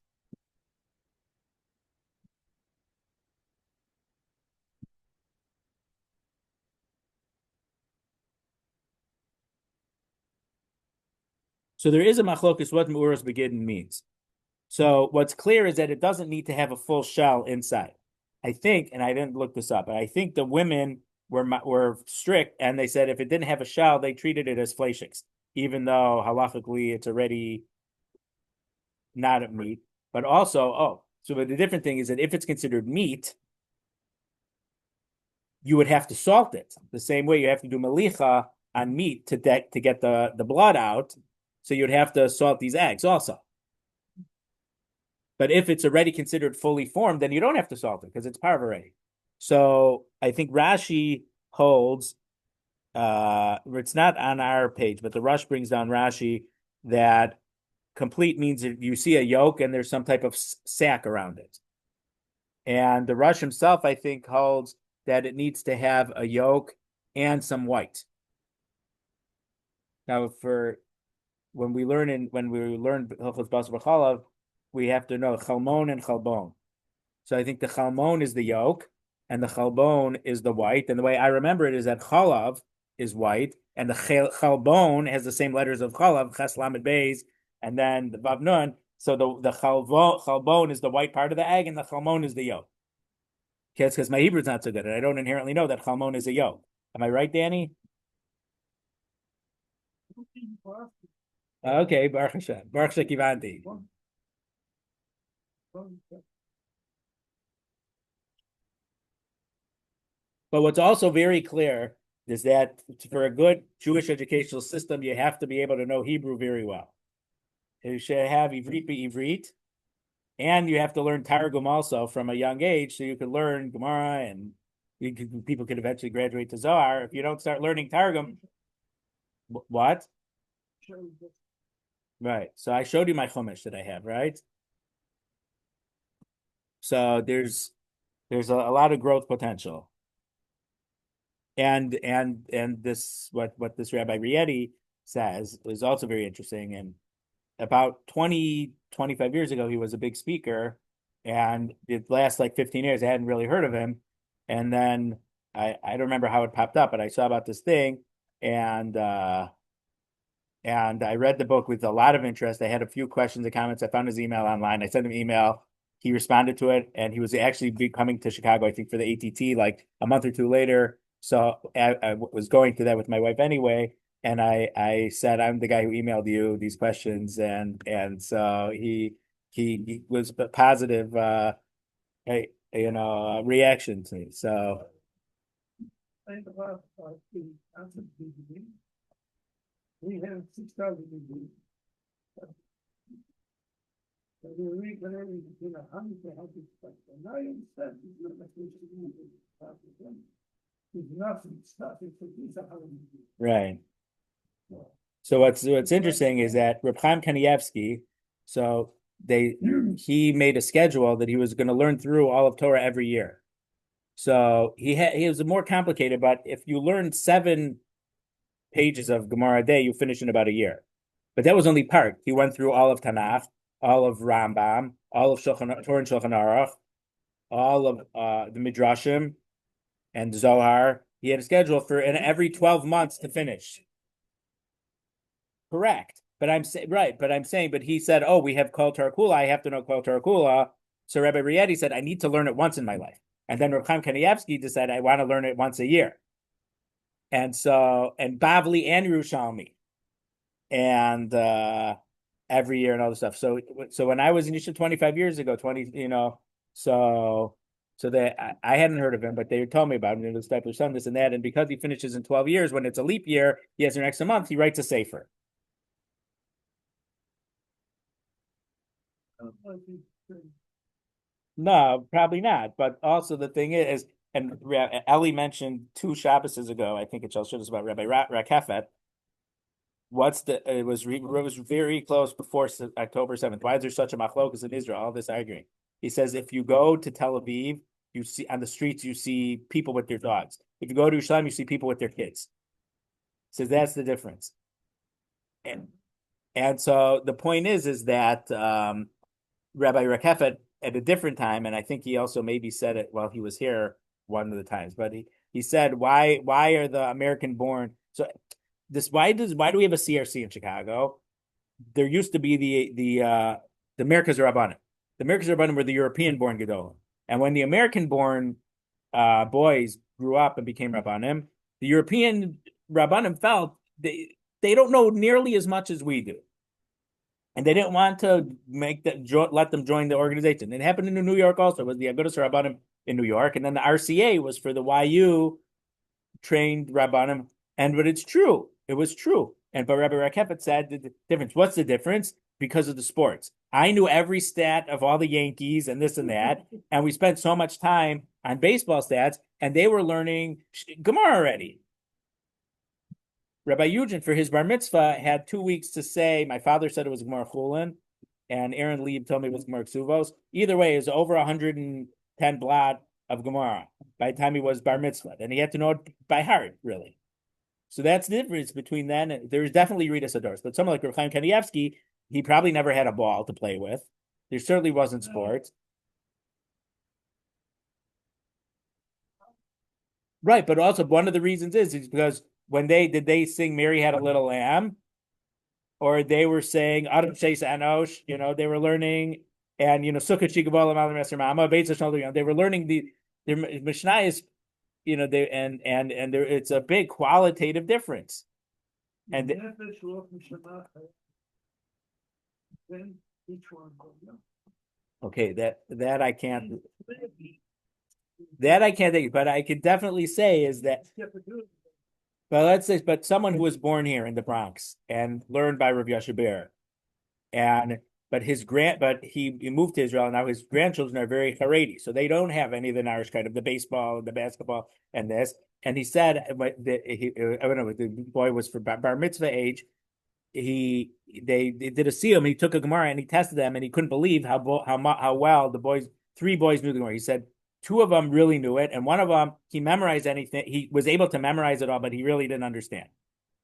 So there is a machlokus what Meuros Begidden means. So what's clear is that it doesn't need to have a full shell inside. I think, and I didn't look this up, but I think the women were strict, and they said if it didn't have a shell, they treated it as fleischiks, even though halachically it's already not a meat. But also, but the different thing is that if it's considered meat, you would have to salt it the same way you have to do malicha on meat to get the blood out. So you'd have to salt these eggs also. But if it's already considered fully formed, then you don't have to salt it because it's parv already. So I think Rashi holds, it's not on our page, but the Rush brings down Rashi that complete means if you see a yolk and there's some type of sack around it. And the Rush himself, I think, holds that it needs to have a yolk and some white. Now, when we learn Hilchos Basar B'Chalav, we have to know chalmon and chalbon. So I think the chalmon is the yolk, and the chalbon is the white. And the way I remember it is that chalav is white, and the chalbon has the same letters of chalav, ches lamed beis, and then the vav nun. So the chalbon is the white part of the egg, and the chalmon is the yolk. Okay, it's because my Hebrew is not so good, and I don't inherently know that chalmon is a yolk. Am I right, Danny? Okay, Baruch Hashem. Baruch Shekivanti. But what's also very clear is that for a good Jewish educational system, you have to be able to know Hebrew very well. You should have Ivrit Ivrit, and you have to learn Targum also from a young age, so you could learn Gemara, and people could eventually graduate to Zohar. If you don't start learning Targum, what? Right. So I showed you my chumash that I have, right? So there's a lot of growth potential. And this what this Rabbi Rieti says is also very interesting. And about 25 years ago, he was a big speaker, and the last like 15 years, I hadn't really heard of him. And then I don't remember how it popped up, but I saw about this thing, and I read the book with a lot of interest. I had a few questions and comments. I found his email online. I sent him an email. He responded to it, and he was actually coming to Chicago, I think, for the ATT like a month or two later. So I was going to that with my wife anyway, and I said, I'm the guy who emailed you these questions, and so he was a positive, reaction to me. So. We have 6,000 degrees. So we read whatever you can, 100 to 100. Now you understand it's not like we should do it. There's nothing starting for these 100 degrees. Right. So what's interesting is that Reb Chaim Kanievsky, so he made a schedule that he was going to learn through all of Torah every year. So he was more complicated, but if you learn 7 pages of Gemara a day, you finish in about a year. But that was only part. He went through all of Tanakh, all of Rambam, all of Torah and Shulchan Aruch, all of the Midrashim and Zohar. He had a schedule for every 12 months to finish. Correct. But I'm saying, but he said, oh, we have Kol Torah Kula. I have to know Kol Torah Kula. So Rabbi Rietti said, I need to learn it once in my life. And then Reb Chaim Kanievsky decided, I want to learn it once a year. And Bavli and Yerushalmi. And every year and all this stuff. So when I was in Yeshiva 25 years ago, 20, so that I hadn't heard of him, but they told me about him. This type of son, this and that. And because he finishes in 12 years, when it's a leap year, he has an extra month, he writes a sefer. No, probably not. But also the thing is, and Eli mentioned 2 Shabbases ago, I think it's also just about Rabbi Rakefet. It was very close before October 7th. Why is there such a machlokas in Israel? All this arguing. He says if you go to Tel Aviv, you see on the streets, you see people with their dogs. If you go to Yerushalayim, you see people with their kids. He says that's the difference. And so the point is that Rabbi Rakefet at a different time, and I think he also maybe said it while he was here one of the times, but he said, why are the American born? So why do we have a CRC in Chicago? There used to be the Merkaz Rabbanim. The Merkaz Rabbanim were the European born Gedolim. And when the American born boys grew up and became Rabbanim, the European Rabbanim felt they don't know nearly as much as we do. And they didn't want to let them join the organization. It happened in New York also. It was the Agudas Rabbanim in New York. And then the RCA was for the YU trained Rabbanim. But it's true. It was true. But Rabbi Rakefet said the difference. What's the difference? Because of the sports. I knew every stat of all the Yankees and this and that. And we spent so much time on baseball stats, and they were learning Gemara already. Rabbi Eugene, for his bar mitzvah, had 2 weeks to say, my father said it was Gemara Chulin, and Aaron Lieb told me it was Gemara Ksuvos. Either way, it was over 110 blot of Gemara by the time he was bar mitzvah. And he had to know it by heart, really. So that's the difference between then. And there's definitely Rita Sadors, but someone like Reb Chaim Kanievsky, he probably never had a ball to play with. There certainly wasn't sports. Right, but also one of the reasons is because when did they sing Mary Had a Little Lamb? Or they were saying Adam Sheis Anosh, they were learning, and Sukkot Shigavola Malam Eser Mama, Beitza, they were learning their Mishnah is, they and it's a big qualitative difference. And okay, that I can't think, but I can definitely say is that. But let's say, someone who was born here in the Bronx and learned by Rav Yashabir, but he moved to Israel, and now his grandchildren are very Haredi, so they don't have any of the Irish kind of the baseball, the basketball, and this. And he said, the boy was for bar mitzvah age. They did a siyum. He took a Gemara and he tested them, and he couldn't believe how well the 3 boys knew the Gemara. He said 2 of them really knew it, and one of them he memorized anything. He was able to memorize it all, but he really didn't understand.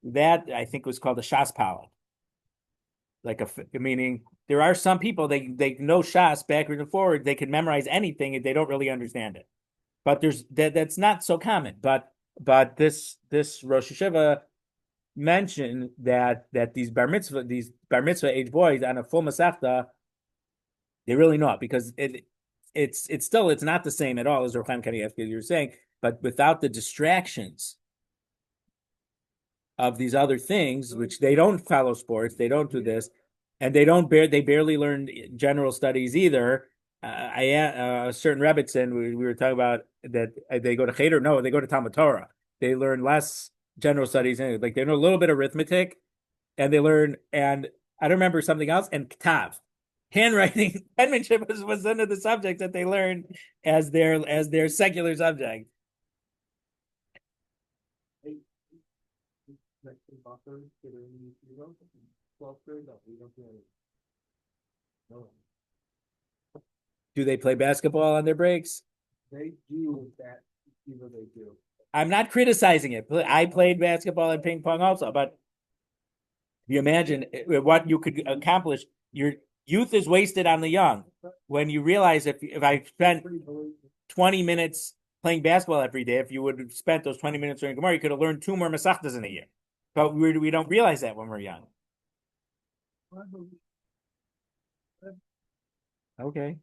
That I think was called a Shas Palad. Meaning there are some people they know Shas backwards and forward. They can memorize anything and they don't really understand it. But that's not so common. But this Rosh Hashiva mentioned that these bar mitzvah age boys on a full masechta, they really know it, because it's not the same at all as Rav Chaim Kanievsky, you were saying, but without the distractions of these other things, which they don't follow sports, they don't do this, and they barely learn general studies either. A certain Rebbitzin, we were talking about that they go to Cheder. No, they go to Talmud Torah. They learn less general studies, like they know a little bit of arithmetic, and they learn, and I don't remember something else, and Ktav. Handwriting, penmanship was one of the subjects that they learned as their secular subject. Do they play basketball on their breaks? They do that. They do. I'm not criticizing it. I played basketball and ping pong also, but you imagine what you could accomplish. Your youth is wasted on the young. When you realize if I spent 20 minutes playing basketball every day, if you would have spent those 20 minutes during Gemara, you could have learned 2 more Masechtas in a year. But we don't realize that when we're young. Okay.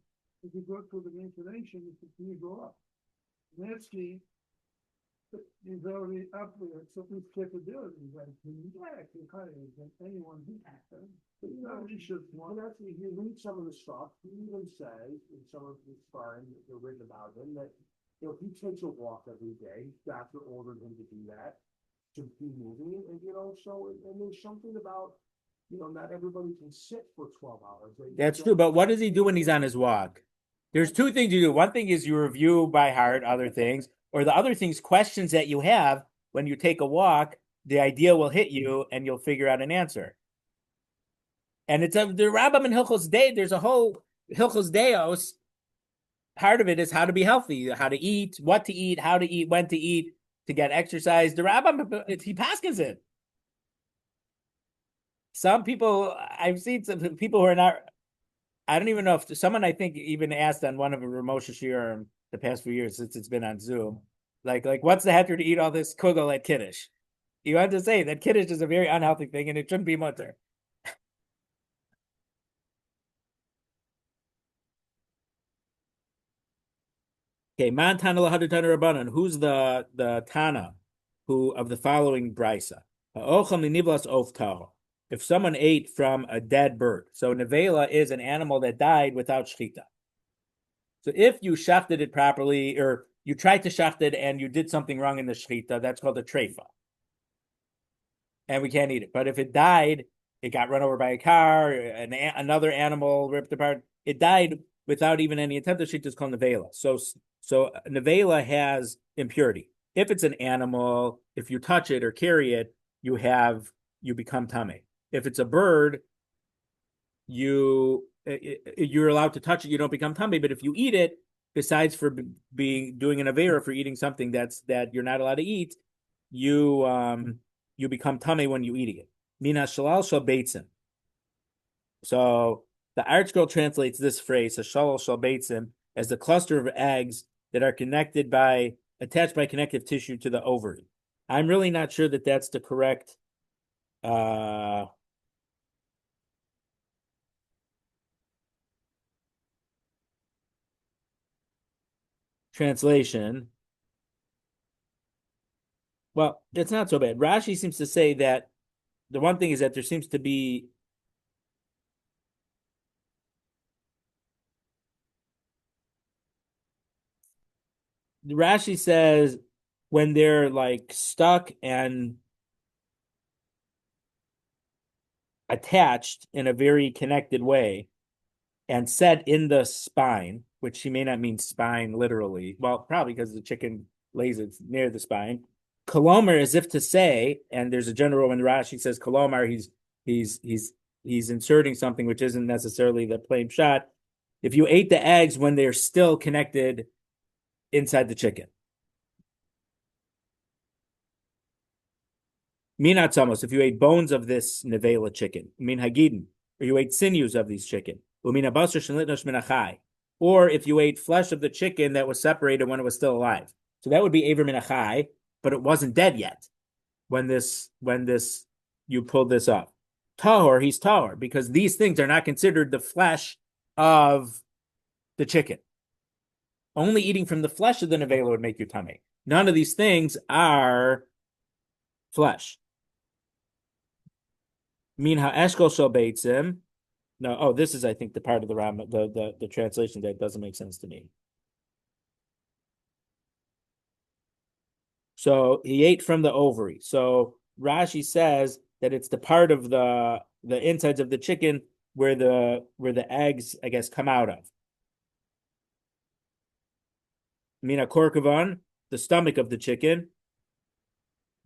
if you go through the inclination, you continue to go up. Nevsky is already up there, so his capabilities, like, yeah, can higher than anyone who can. But you know, he should want. Actually, if you read some of the stuff, he even says in some of his sparring that they're written about him that he takes a walk every day. Doctor ordered him to do that, to be moving, and so and there's something about not everybody can sit for 12 hours. That's true, but what does he do when he's on his walk? There's two things you do. One thing is you review by heart other things, or the other things, questions that you have when you take a walk, the idea will hit you and you'll figure out an answer. And it's the Rambam in Hilchos Day. There's a whole Hilchos Deos. Part of it is how to be healthy, how to eat, what to eat, how to eat, when to eat, to get exercise. The Rambam, he paskins it. Some people, I've seen some people who are not, I don't even know if someone, I think, even asked on one of the Ramosha Shir the past few years since it's been on Zoom, like what's the heter to eat all this kugel at Kiddush? You have to say that Kiddush is a very unhealthy thing and it shouldn't be mutter. Okay, man Tana lahadu Tana Rabbanan. Who's the Tana who of the following brisa? If someone ate from a dead bird, so nevela is an animal that died without shechita. So if you shafted it properly, or you tried to shaft it and you did something wrong in the shechita, that's called a treifa, and we can't eat it. But if it died, it got run over by a car, another animal ripped apart. It died without even any attempt to shechita. It's called nevela. So nevela has impurity. If it's an animal, if you touch it or carry it, you become tameh. If it's a bird, you're allowed to touch it. You don't become tameh. But if you eat it, besides for doing an avera for eating something that you're not allowed to eat, you become tameh when you eating it. Mina shalal shal beitzim. So the ArtScroll translates this phrase, shalal shal beitzim, as the cluster of eggs that are attached by connective tissue to the ovary. I'm really not sure that that's the correct translation. Well, it's not so bad. Rashi seems to say that the one thing is that there seems to be Rashi says when they're like stuck and attached in a very connected way and set in the spine, which she may not mean spine literally. Well, probably because the chicken lays it near the spine. Kolomar, as if to say, and there's a general when Rashi says Kolomar, he's inserting something which isn't necessarily the plain shot. If you ate the eggs when they're still connected inside the chicken. Minat samos, if you ate bones of this nevela chicken, min hagidin, or you ate sinews of these chicken, or if you ate flesh of the chicken that was separated when it was still alive. So that would be aver minachai, but it wasn't dead yet when you pulled this up. Tahor, he's tahor, because these things are not considered the flesh of the chicken. Only eating from the flesh of the nevela would make you tameh. None of these things are flesh. Min ha'eshkol shel beitzim. No, this is, I think, the part of the the translation that doesn't make sense to me. So he ate from the ovary. So Rashi says that it's the part of the insides of the chicken where the eggs, I guess, come out of. Mina korkavan, the stomach of the chicken.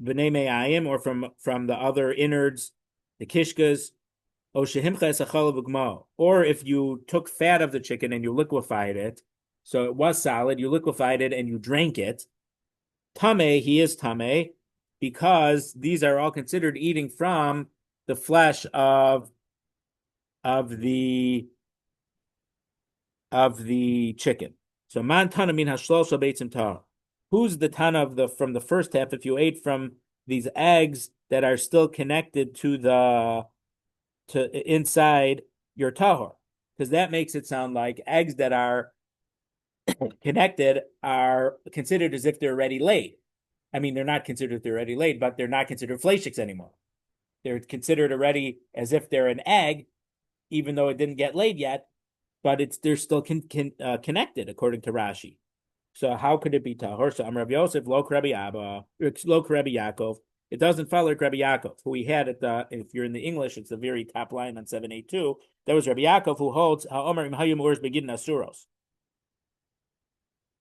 B'nei me'ayim, or from the other innards, the kishkas. Or if you took fat of the chicken and you liquefied it, so it was solid, you liquefied it and you drank it. Tameh, he is tameh, because these are all considered eating from the flesh of the chicken. So man tana min hashlosha beitzim tar. Who's the tana from the first half? If you ate from these eggs that are still connected to inside your tahor, because that makes it sound like eggs that are connected are considered as if they're already laid. I mean, they're not considered if they're already laid, but they're not considered fleischiks anymore. They're considered already as if they're an egg, even though it didn't get laid yet, but they're still connected according to Rashi. So how could it be tahor? So Rabbi Yosef lo Rabbi Abba, lo Rabbi Yaakov. It doesn't follow Rabbi Yaakov, who we had at the. If you're in the English, it's the very top line on 782. That was Rabbi Yaakov, who holds ha'omer im hayum urs begin asuros.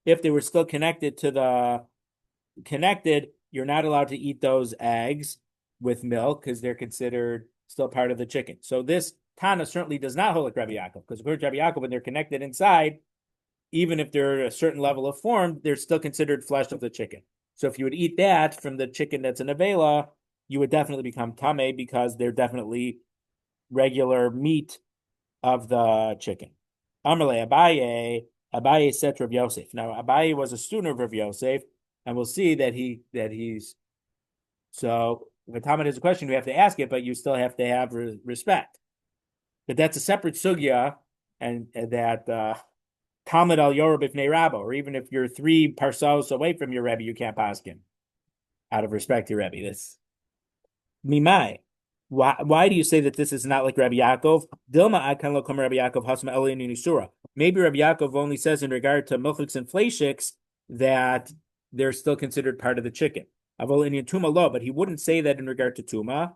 If they were still connected, you're not allowed to eat those eggs with milk because they're considered still part of the chicken. So this Tana certainly does not hold like Rabbi Yaakov, because according to Rabbi Yaakov, when they're connected inside, even if they're a certain level of form, they're still considered flesh of the chicken. So if you would eat that from the chicken that's in a vela, you would definitely become tameh because they're definitely regular meat of the chicken. Amarle Abaye said to Rav Yosef. Now Abaye was a student of Rav Yosef, and we'll see that he's. So if a Talmud has a question, we have to ask it, but you still have to have respect. But that's a separate sugya, and that Talmud al Yorub if Rabba, or even if you're 3 parsos away from your Rebbe, you can't pass him out of respect to Rebbe. This Mimai. Why do you say that this is not like Rabbi Yaakov? Dilma akan lo Rabbi Yaakov hasma elin nisura. Maybe Rabbi Yaakov only says in regard to milchiks and fleishiks that they're still considered part of the chicken. Avol in tuma lo, but he wouldn't say that in regard to tuma.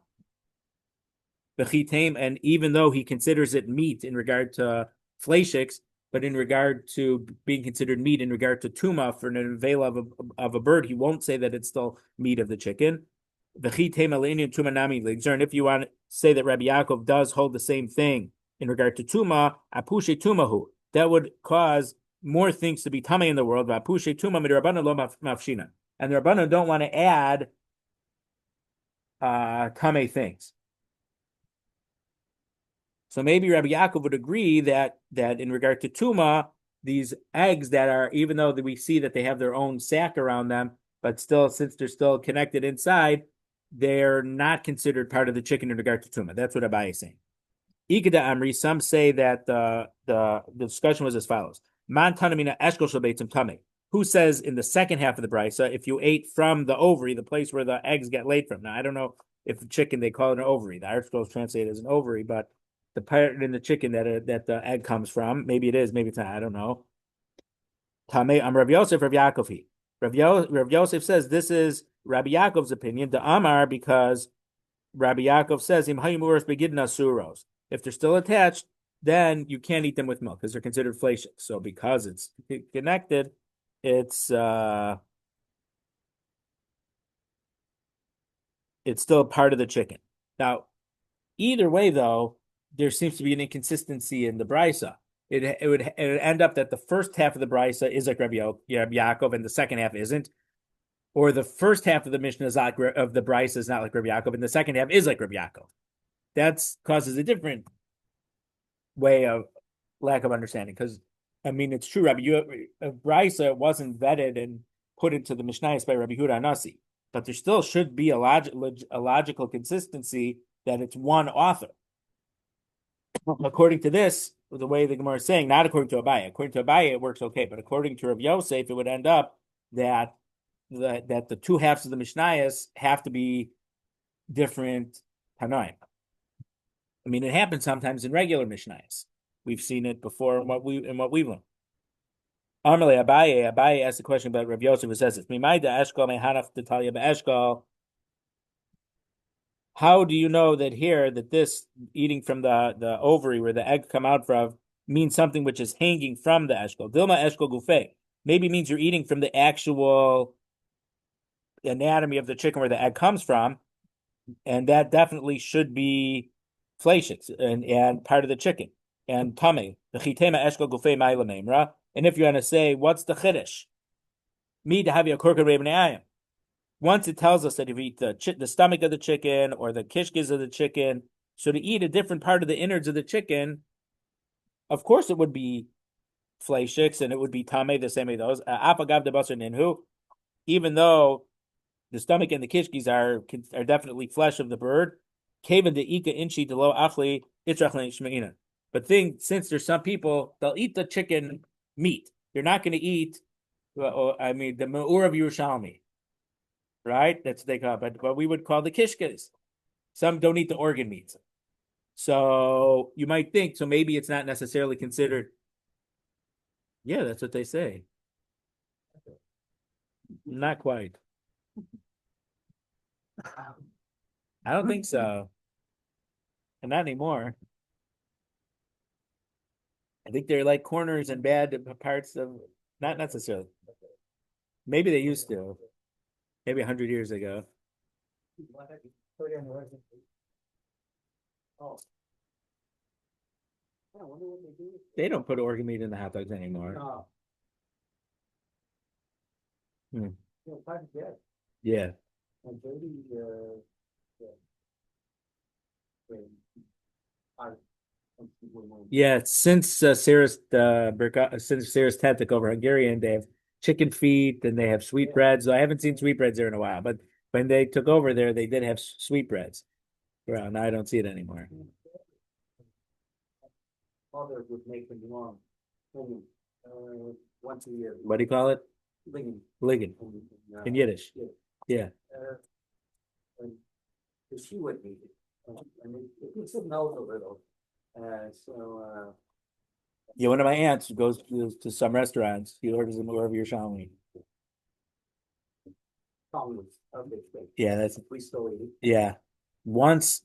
And even though he considers it meat in regard to fleishiks, but in regard to being considered meat in regard to tuma for an avela of a bird, he won't say that it's still meat of the chicken. And if you want to say that Rabbi Yaakov does hold the same thing in regard to tuma, apushe tumahu, that would cause more things to be tamei in the world. Apushe tuma midrabbanan lo mafshina, and the Rabbanan don't want to add tamei things. So maybe Rabbi Yaakov would agree that in regard to tuma, these eggs that are, even though we see that they have their own sac around them, but still, since they're still connected inside, they're not considered part of the chicken in regard to tuma. That's what Abai is saying. Ikeda Amri, some say that the discussion was as follows: Man tanamina eshkol shabeitzim tamei. Who says in the second half of the brisa, if you ate from the ovary, the place where the eggs get laid from? Now, I don't know if the chicken, they call it an ovary. The article is translated as an ovary, but the part in the chicken that the egg comes from, maybe it is, maybe it's not, I don't know. Tamei Rav Yosef, Rav Yaakov. Rav Yosef says this is Rabbi Yaakov's opinion, the Amar, because Rabbi Yaakov says, if they're still attached, then you can't eat them with milk because they're considered fleishiks. So because it's connected, it's still part of the chicken. Now, either way, though, there seems to be an inconsistency in the brisa. It would end up that the first half of the brisa is like Rabbi Yaakov and the second half isn't. Or the first half of the Mishnah is like, of the brisa is not like Rabbi Yaakov, and the second half is like Rabbi Yaakov. That causes a different way of lack of understanding. Because, I mean, it's true, brisa wasn't vetted and put into the Mishnayos by Rabbi Huda Nasi. But there still should be a logical consistency that it's one author. According to this, the way the Gemara is saying, not according to Abaye. According to Abaye, it works okay. But according to Rav Yosef, it would end up that the 2 halves of the Mishnayos have to be different Tanoim. I mean, it happens sometimes in regular Mishnayos. We've seen it before in what we've learned. Amarle Abaye asked the question about Rav Yosef, who says this. How do you know that here, that this eating from the ovary where the egg come out from means something which is hanging from the eshkol? Dilma eshkol gufei. Maybe means you're eating from the actual anatomy of the chicken where the egg comes from, and that definitely should be fleishiks and part of the chicken. And tamei, the chitema eshkol gufei ma'ila memra. And if you want to say, what's the chiddush? Me to have your korka rebnei. Once it tells us that if you eat the stomach of the chicken or the kishkis of the chicken, so to eat a different part of the innards of the chicken, of course it would be fleishiks and it would be tamei the same way those. Apagav de basar ninhu, even though the stomach and the kishkis are definitely flesh of the bird. Kaven de ika inchi de lo achli itrachlein shmeina. But since there's some people, they'll eat the chicken meat. They're not going to eat, the Me'ur of Yerushalmi, right? That's what they call it. But what we would call the kishkas. Some don't eat the organ meats. So you might think, so maybe it's not necessarily considered. Yeah, that's what they say. Not quite. I don't think so. And not anymore. I think they're like corners and bad parts of, not necessarily. Maybe they used to. Maybe 100 years ago. Oh. I wonder what they do. They don't put organ meat in the hot dogs anymore. No. Hmm. You know, private jet. Yeah. And maybe, Yeah, since Sarah's tent took over Hungarian, they have chicken feet and they have sweetbreads. I haven't seen sweetbreads there in a while, but when they took over there, they did have sweetbreads. Well, now I don't see it anymore. Father would make them long, once a year. What do you call it? Lingen. Ligon in Yiddish. Yeah. And she would eat it. I mean, it smells a little. Yeah, one of my aunts goes to some restaurants. He orders them wherever you're showing. Yeah, that's we still eat it. yeah. Once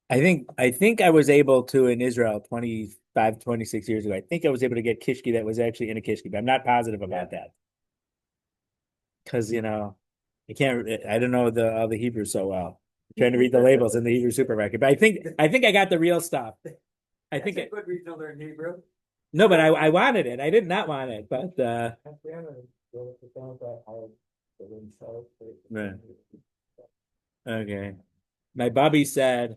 I think I was able to in Israel 25, 26 years ago. I think I was able to get kishki that was actually in a kishki, but I'm not positive about that. Because I don't know all the Hebrew so well. I'm trying to read the labels in the Hebrew supermarket. But I think I got the real stuff. I think it's a good reason to learn Hebrew. No, but I wanted it. I did not want it, but right. Okay. My Bobby said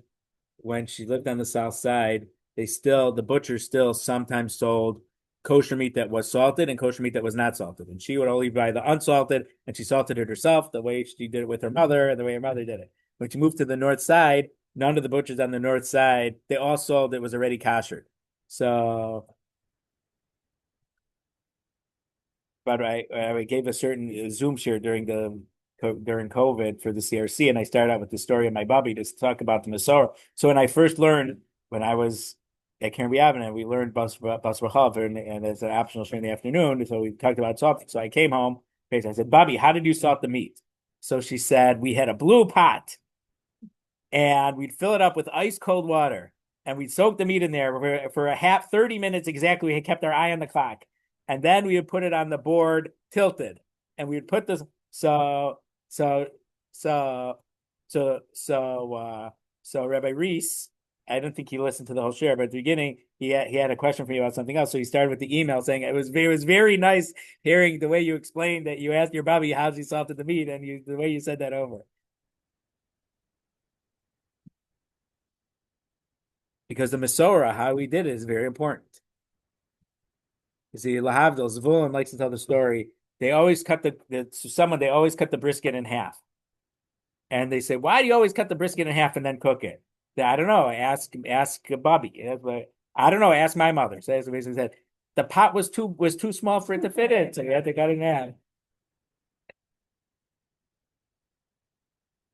when she lived on the south side, the butcher still sometimes sold kosher meat that was salted and kosher meat that was not salted. And she would only buy the unsalted, and she salted it herself the way she did it with her mother and the way her mother did it. When she moved to the north side, none of the butchers on the north side, they all sold it was already kosher. So, but I gave a certain Zoom share during COVID for the CRC, and I started out with the story of my Bubby to talk about the Masorah. So when I first learned, when I was at Karen Avenue, we learned Bas Rachav, and as an optional share in the afternoon. So we talked about salting. So I came home. I said, Bobby, how did you salt the meat? So she said, we had a blue pot, and we'd fill it up with ice cold water, and we'd soak the meat in there for 30 minutes exactly. We had kept our eye on the clock, and then we would put it on the board tilted, and we would put this. So Rabbi Reese, I don't think he listened to the whole share, but at the beginning he had a question for you about something else. So he started with the email saying it was very nice hearing the way you explained that you asked your Bobby how he salted the meat, and the way you said that over. Because the Masorah, how we did it, is very important. You see, Lahavdil, Zvulun likes to tell the story. They always cut they always cut the brisket in half. And they say, why do you always cut the brisket in half and then cook it? I don't know. Ask Bobby. I don't know. Ask my mother. So that's basically said. The pot was too small for it to fit in, so you had to cut it in half.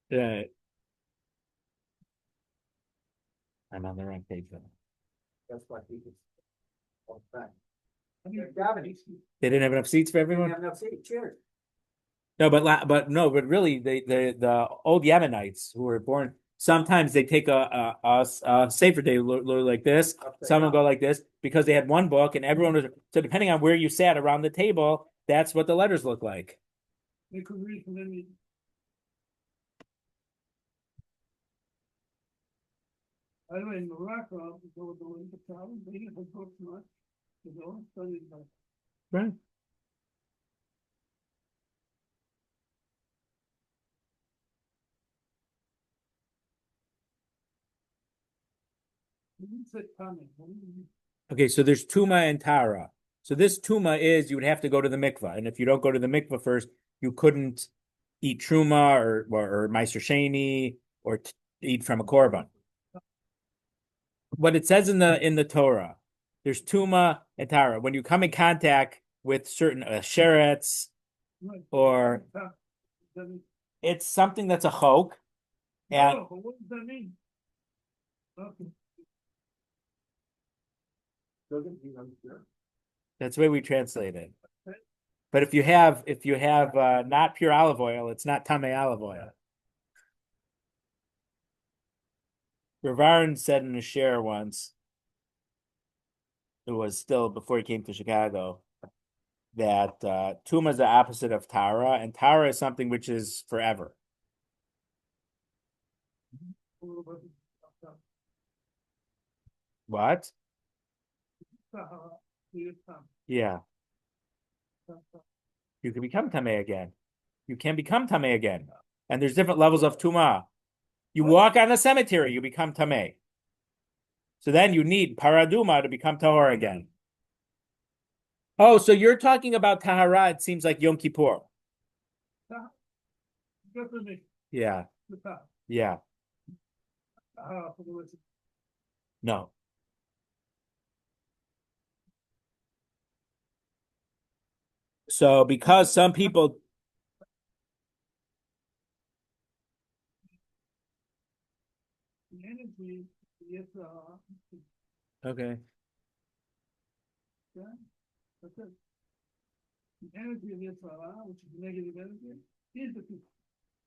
Yeah. I'm on the wrong page though. That's why people. They didn't have enough seats for everyone. Enough seats. Cheers. No, but really, the old Yemenites who were born, sometimes they take a Sefer day like this. Some will go like this because they had one book and everyone was. So depending on where you sat around the table, that's what the letters look like. They could read from any. I know in Morocco, they were going to town, they didn't have books much. They all studied by. Right. Okay, so there's Tuma and Tara. So this Tuma is you would have to go to the mikvah, and if you don't go to the mikvah first, you couldn't eat Truma or Meiser Sheni or eat from a korban. what it says in the Torah. There's tuma and tara. When you come in contact with certain sherets, Right. or Doesn't- it's something that's a chok, and No, but what does that mean? Okay. Doesn't mean I'm sure. that's the way we translate it. But if you have not pure olive oil, it's not tamei olive oil. Ravarin said in a share once, it was still before he came to Chicago, that tuma is the opposite of tara, and tara is something which is forever. What? Yeah, you can become tamei again. You can become tamei again, and there's different levels of tuma. You walk on a cemetery, you become tamei. So then you need paraduma to become tahor again. Oh, so you're talking about tahara? It seems like Yom Kippur. Yeah, yeah. No. So because some people, The energy is okay, yeah, that's it. The energy of Yitzhak, which is negative energy, is the people.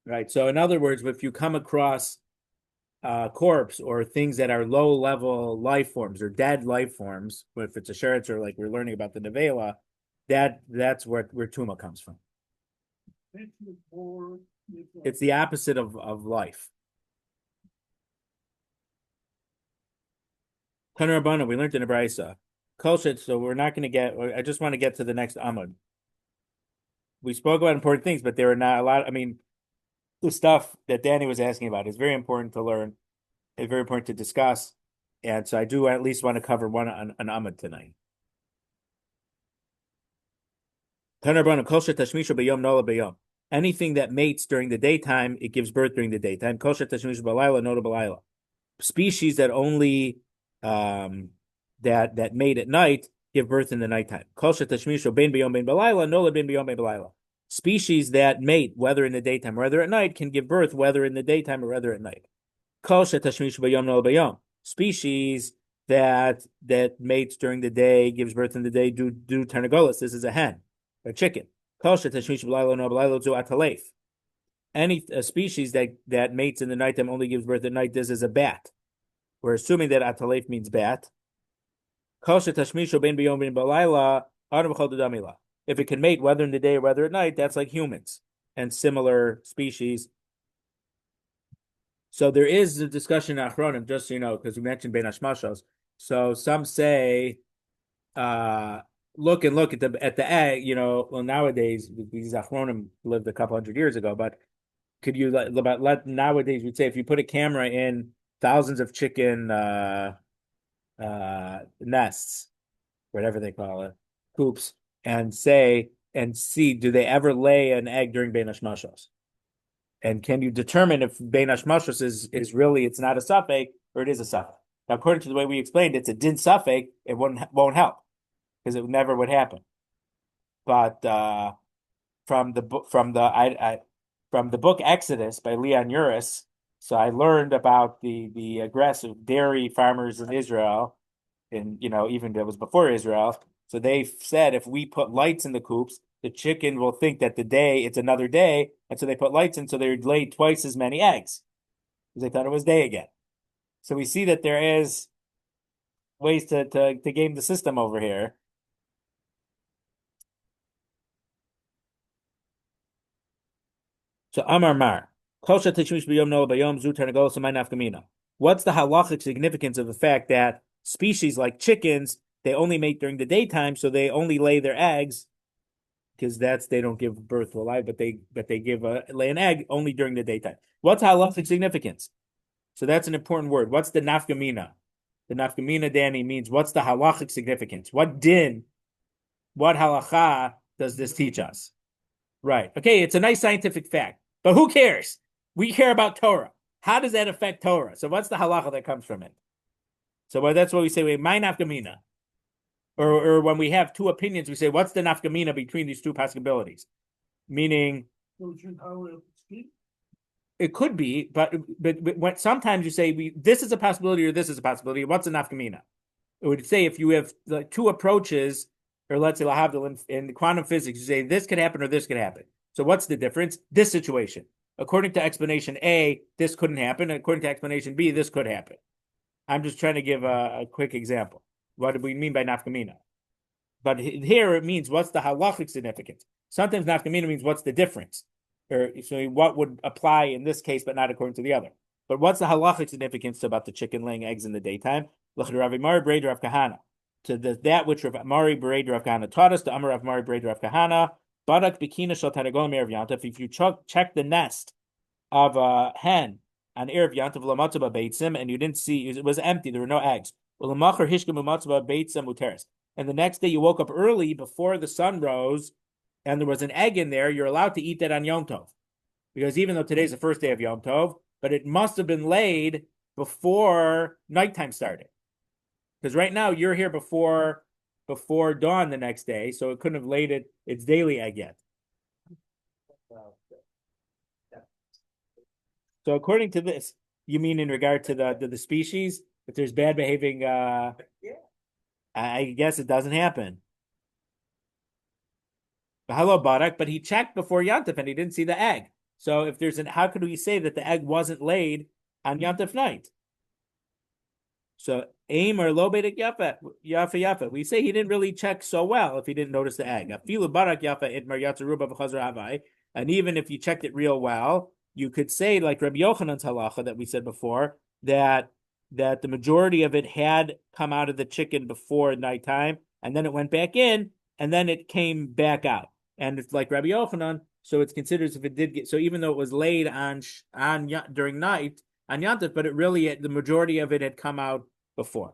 right. So in other words, if you come across corpse or things that are low level life forms or dead life forms, if it's a sheretz or like we're learning about the nevela, that's where tuma comes from. It's the opposite of life. Tanur Rabbana, we learned in a Beitza. Kolshit, so we're not going to get, I just want to get to the next Amud. We spoke about important things, but there are not a lot. I mean, the stuff that Danny was asking about is very important to learn. It's very important to discuss. And so I do at least want to cover one an Amud tonight. Tanur Rabbana, Kolshit Tashmisha B'yom Nola B'yom. Anything that mates during the daytime, it gives birth during the daytime. Kolshit Tashmisha B'layla Nola B'layla. Species that only that mate at night give birth in the nighttime. Species that mate whether in the daytime or whether at night can give birth whether in the daytime or whether at night. Species that mates during the day, gives birth in the day, do ternagolas. This is a hen, a chicken. Any species that mates in the nighttime only gives birth at night. This is a bat. We're assuming that atalef means bat. If it can mate whether in the day or whether at night, that's like humans and similar species. So there is a discussion in Achronim, just so you know, because we mentioned Ben Hashmashos. So some say, look at the egg. Well, nowadays these Achronim lived a couple hundred years ago, but could you let nowadays we'd say if you put a camera in thousands of chicken nests, whatever they call it, coops, and see, do they ever lay an egg during Bein Hashmashos? And can you determine if Bein Hashmashos is really, it's not a suffix or it is a suffix? Now, according to the way we explained, it's a din suffix, it won't help because it never would happen. But from the book Exodus by Leon Uris, so I learned about the aggressive dairy farmers in Israel, and even that was before Israel. So they said if we put lights in the coops, the chicken will think that it's another day, and so they put lights in, so they lay twice as many eggs because they thought it was day again. So we see that there is ways to game the system over here. So Amar Mar. What's the halachic significance of the fact that species like chickens, they only mate during the daytime, so they only lay their eggs, because they don't give birth to a live, but they lay an egg only during the daytime. What's halachic significance? So that's an important word. What's the nafkamina? The nafkamina, Danny, means what's the halachic significance? What din, what halacha does this teach us? Right. Okay, it's a nice scientific fact. But who cares? We care about Torah. How does that affect Torah? So what's the halacha that comes from it? So that's what we say. We my nafkamina, or when we have two opinions, we say what's the nafkamina between these two possibilities? Meaning, it could be, but when sometimes you say this is a possibility or this is a possibility. What's a nafkamina? It would say if you have like two approaches, or let's say lahavdil in quantum physics, you say this could happen or this could happen. So what's the difference? This situation. According to explanation A, this couldn't happen. And according to explanation B, this could happen. I'm just trying to give a quick example. What do we mean by nafkamina? But here it means what's the halachic significance. Sometimes nafkamina means what's the difference, or so what would apply in this case, but not according to the other. But what's the halachic significance about the chicken laying eggs in the daytime? Rabbi Mari Breder of Kahana. To that which Rav Mari Breder of Kahana taught us, the Amar Rav Mari Breder of Kahana, Badak Bikina Shal Taragol Erev Yantav. If you check the nest of a hen on Erev Yantav Lamatzaba Beitzim, and you didn't see, it was empty, there were no eggs. Ulamachar Hishkem Lamatzaba Beitzim Muteris. And the next day you woke up early before the sun rose, and there was an egg in there, you're allowed to eat that on Yom Tov. Because even though today's the first day of Yom Tov, but it must have been laid before nighttime started. Because right now you're here before dawn the next day, so it couldn't have laid its daily egg yet. So according to this, you mean in regard to the species, if there's bad behaving, yeah. I guess it doesn't happen. Hello, Barak, but he checked before Yantif and he didn't see the egg. So if there's how could we say that the egg wasn't laid on Yantif night? So aim or lo beidik yafa. We say he didn't really check so well if he didn't notice the egg. Afilu Barak yafa itmar yatzaruba v'chazar havai. And even if you checked it real well, you could say like Rabbi Yochanan's halacha that we said before that the majority of it had come out of the chicken before nighttime, and then it went back in, and then it came back out. And it's like Rabbi Yochanan, so it's considered as if it did get, so even though it was laid on during night on Yantif, but it really, the majority of it had come out before.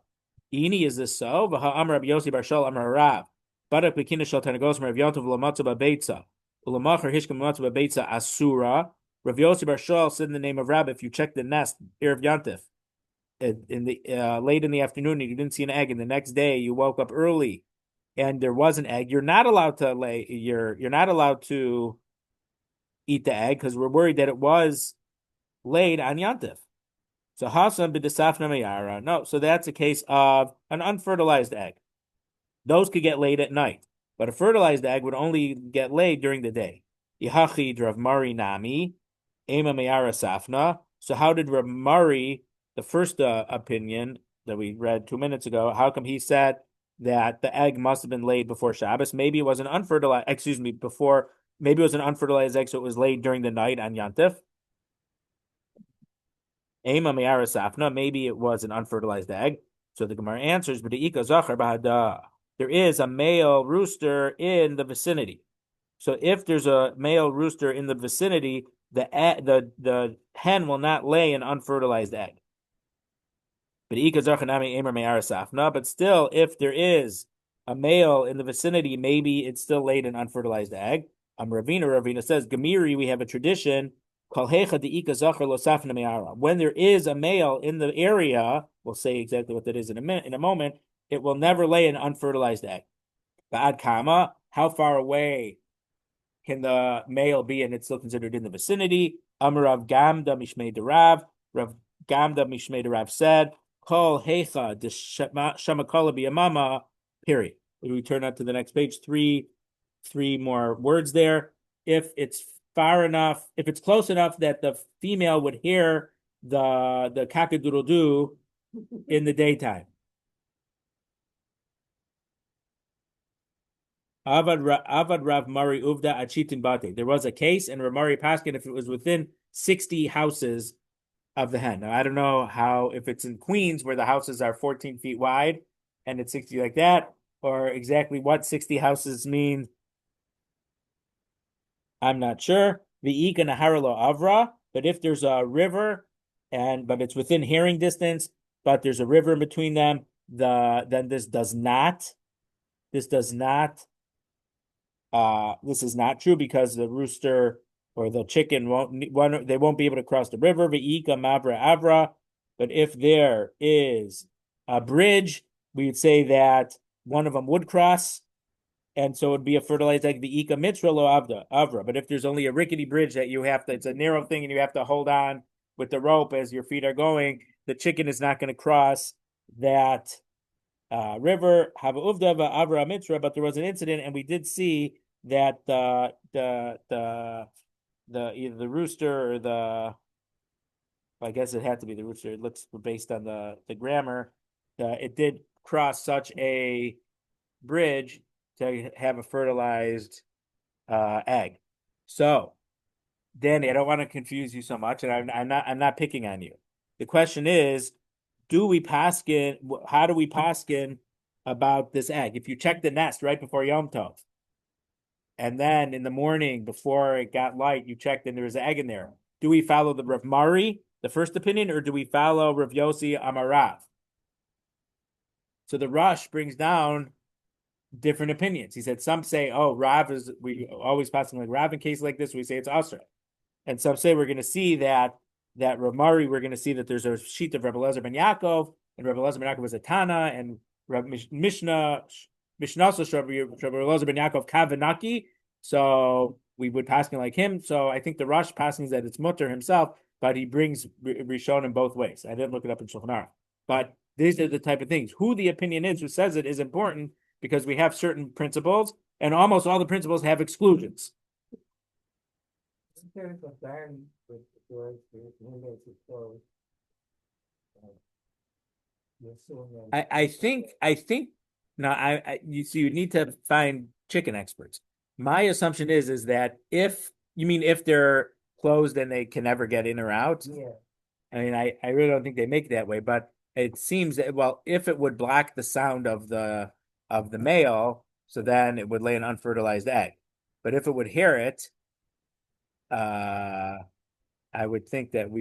Ini, is this so? V'ha'amar Rabbi Yossi bar Shal amar Rav. Barak b'kina shal tanagos Rav Yantif l'matzah b'beitza. U'lamachar hishkem l'matzah b'beitza asura. Rav Yossi bar Shal said in the name of Rabbi, if you check the nest, Erev Yantif, in the late in the afternoon and you didn't see an egg, and the next day you woke up early and there was an egg, you're not allowed to lay, you're not allowed to eat the egg because we're worried that it was laid on Yantif. So Hasan b'desafna meyara. No, so that's a case of an unfertilized egg. Those could get laid at night, but a fertilized egg would only get laid during the day. Yihachid Rav Mari nami ema meyara safna. So how did Rav Mari, the first opinion that we read 2 minutes ago, how come he said that the egg must have been laid before Shabbos? Maybe it was an unfertilized, maybe it was an unfertilized egg, so it was laid during the night on Yantif. Ema me'ara safna, maybe it was an unfertilized egg. So the Gemara answers, but there is a male rooster in the vicinity. So if there's a male rooster in the vicinity, the hen will not lay an unfertilized egg. But still, if there is a male in the vicinity, maybe it's still laid an unfertilized egg. Ravina says, Gemiri, we have a tradition, when there is a male in the area, we'll say exactly what that is in a moment, it will never lay an unfertilized egg. Ba'ad kama, how far away can the male be and it's still considered in the vicinity? Amarav Gamda Mishmei Derav. Rav Gamda Mishmei Derav said, Kol Hecha de Shamakala Biyamama, period. We turn out to the next page, three more words there. If it's far enough, if it's close enough that the female would hear the cock-a-doodle-doo in the daytime. Avad Rav Mari Uvda Achitin Bate. There was a case in Rav Mari Paskin if it was within 60 houses of the hen. Now, I don't know how, if it's in Queens where the houses are 14 feet wide and it's 60 like that, or exactly what 60 houses mean. I'm not sure. V'ika naharalo avra, but if there's a river but it's within hearing distance, but there's a river in between them, then this is not true because the rooster or the chicken won't be able to cross the river. V'ika mavra avra, but if there is a bridge, we would say that one of them would cross, and so it'd be a fertilized egg, the Ika Mitzra lo Avra. But if there's only a rickety bridge that you have to, it's a narrow thing and you have to hold on with the rope as your feet are going, the chicken is not going to cross that river. Hava Uvda Avra Mitzra, but there was an incident, and we did see that either the rooster or I guess it had to be the rooster. It looks based on the grammar. It did cross such a bridge to have a fertilized egg. So, Danny, I don't want to confuse you so much, and I'm not picking on you. The question is, do we paskin? How do we paskin about this egg? If you check the nest right before Yom Tov, and then in the morning before it got light, you checked and there was an egg in there. Do we follow the Rav Mari, the first opinion, or do we follow Rav Yossi Amarav? So the Rush brings down different opinions. He said some say, "Oh, Rav is we always passing like Rav in case like this. We say it's Asra," and some say we're going to see that Rav Mari. We're going to see that there's a sheet of Rabbi Elazar ben Yaakov, and Rabbi Elazar ben Yaakov was a Tana, and Mishnah also Rabbi Elazar ben Yaakov Kavanaki. So we would pass like him. So I think the Rush passing that it's Mutter himself, but he brings Rishon in both ways. I didn't look it up in Shulchan Aruch, but these are the type of things. Who the opinion is, who says it, is important because we have certain principles, and almost all the principles have exclusions. I think now you see you need to find chicken experts. My assumption is that if they're closed and they can never get in or out. Yeah. I mean, I really don't think they make it that way, but it seems that if it would block the sound of the male, so then it would lay an unfertilized egg. But if it would hear it, I would think that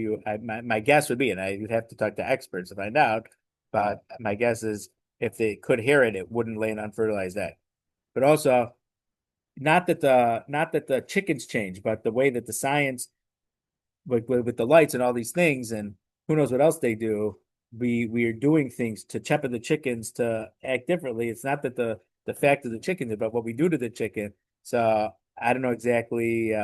my guess would be, and I would have to talk to experts to find out, but my guess is if they could hear it, it wouldn't lay an unfertilized egg. But also, not that the chickens change, but the way that the science with the lights and all these things, and who knows what else they do, we are doing things to chepa the chickens to act differently. It's not that the fact of the chicken, but what we do to the chicken. So I don't know exactly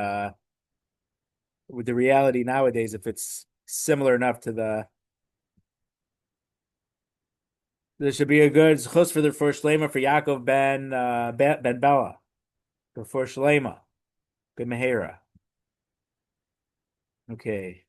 with the reality nowadays if it's similar enough to there should be a good chus for the first shlema for Yaakov ben Bella before shlema ben Mehera. Okay.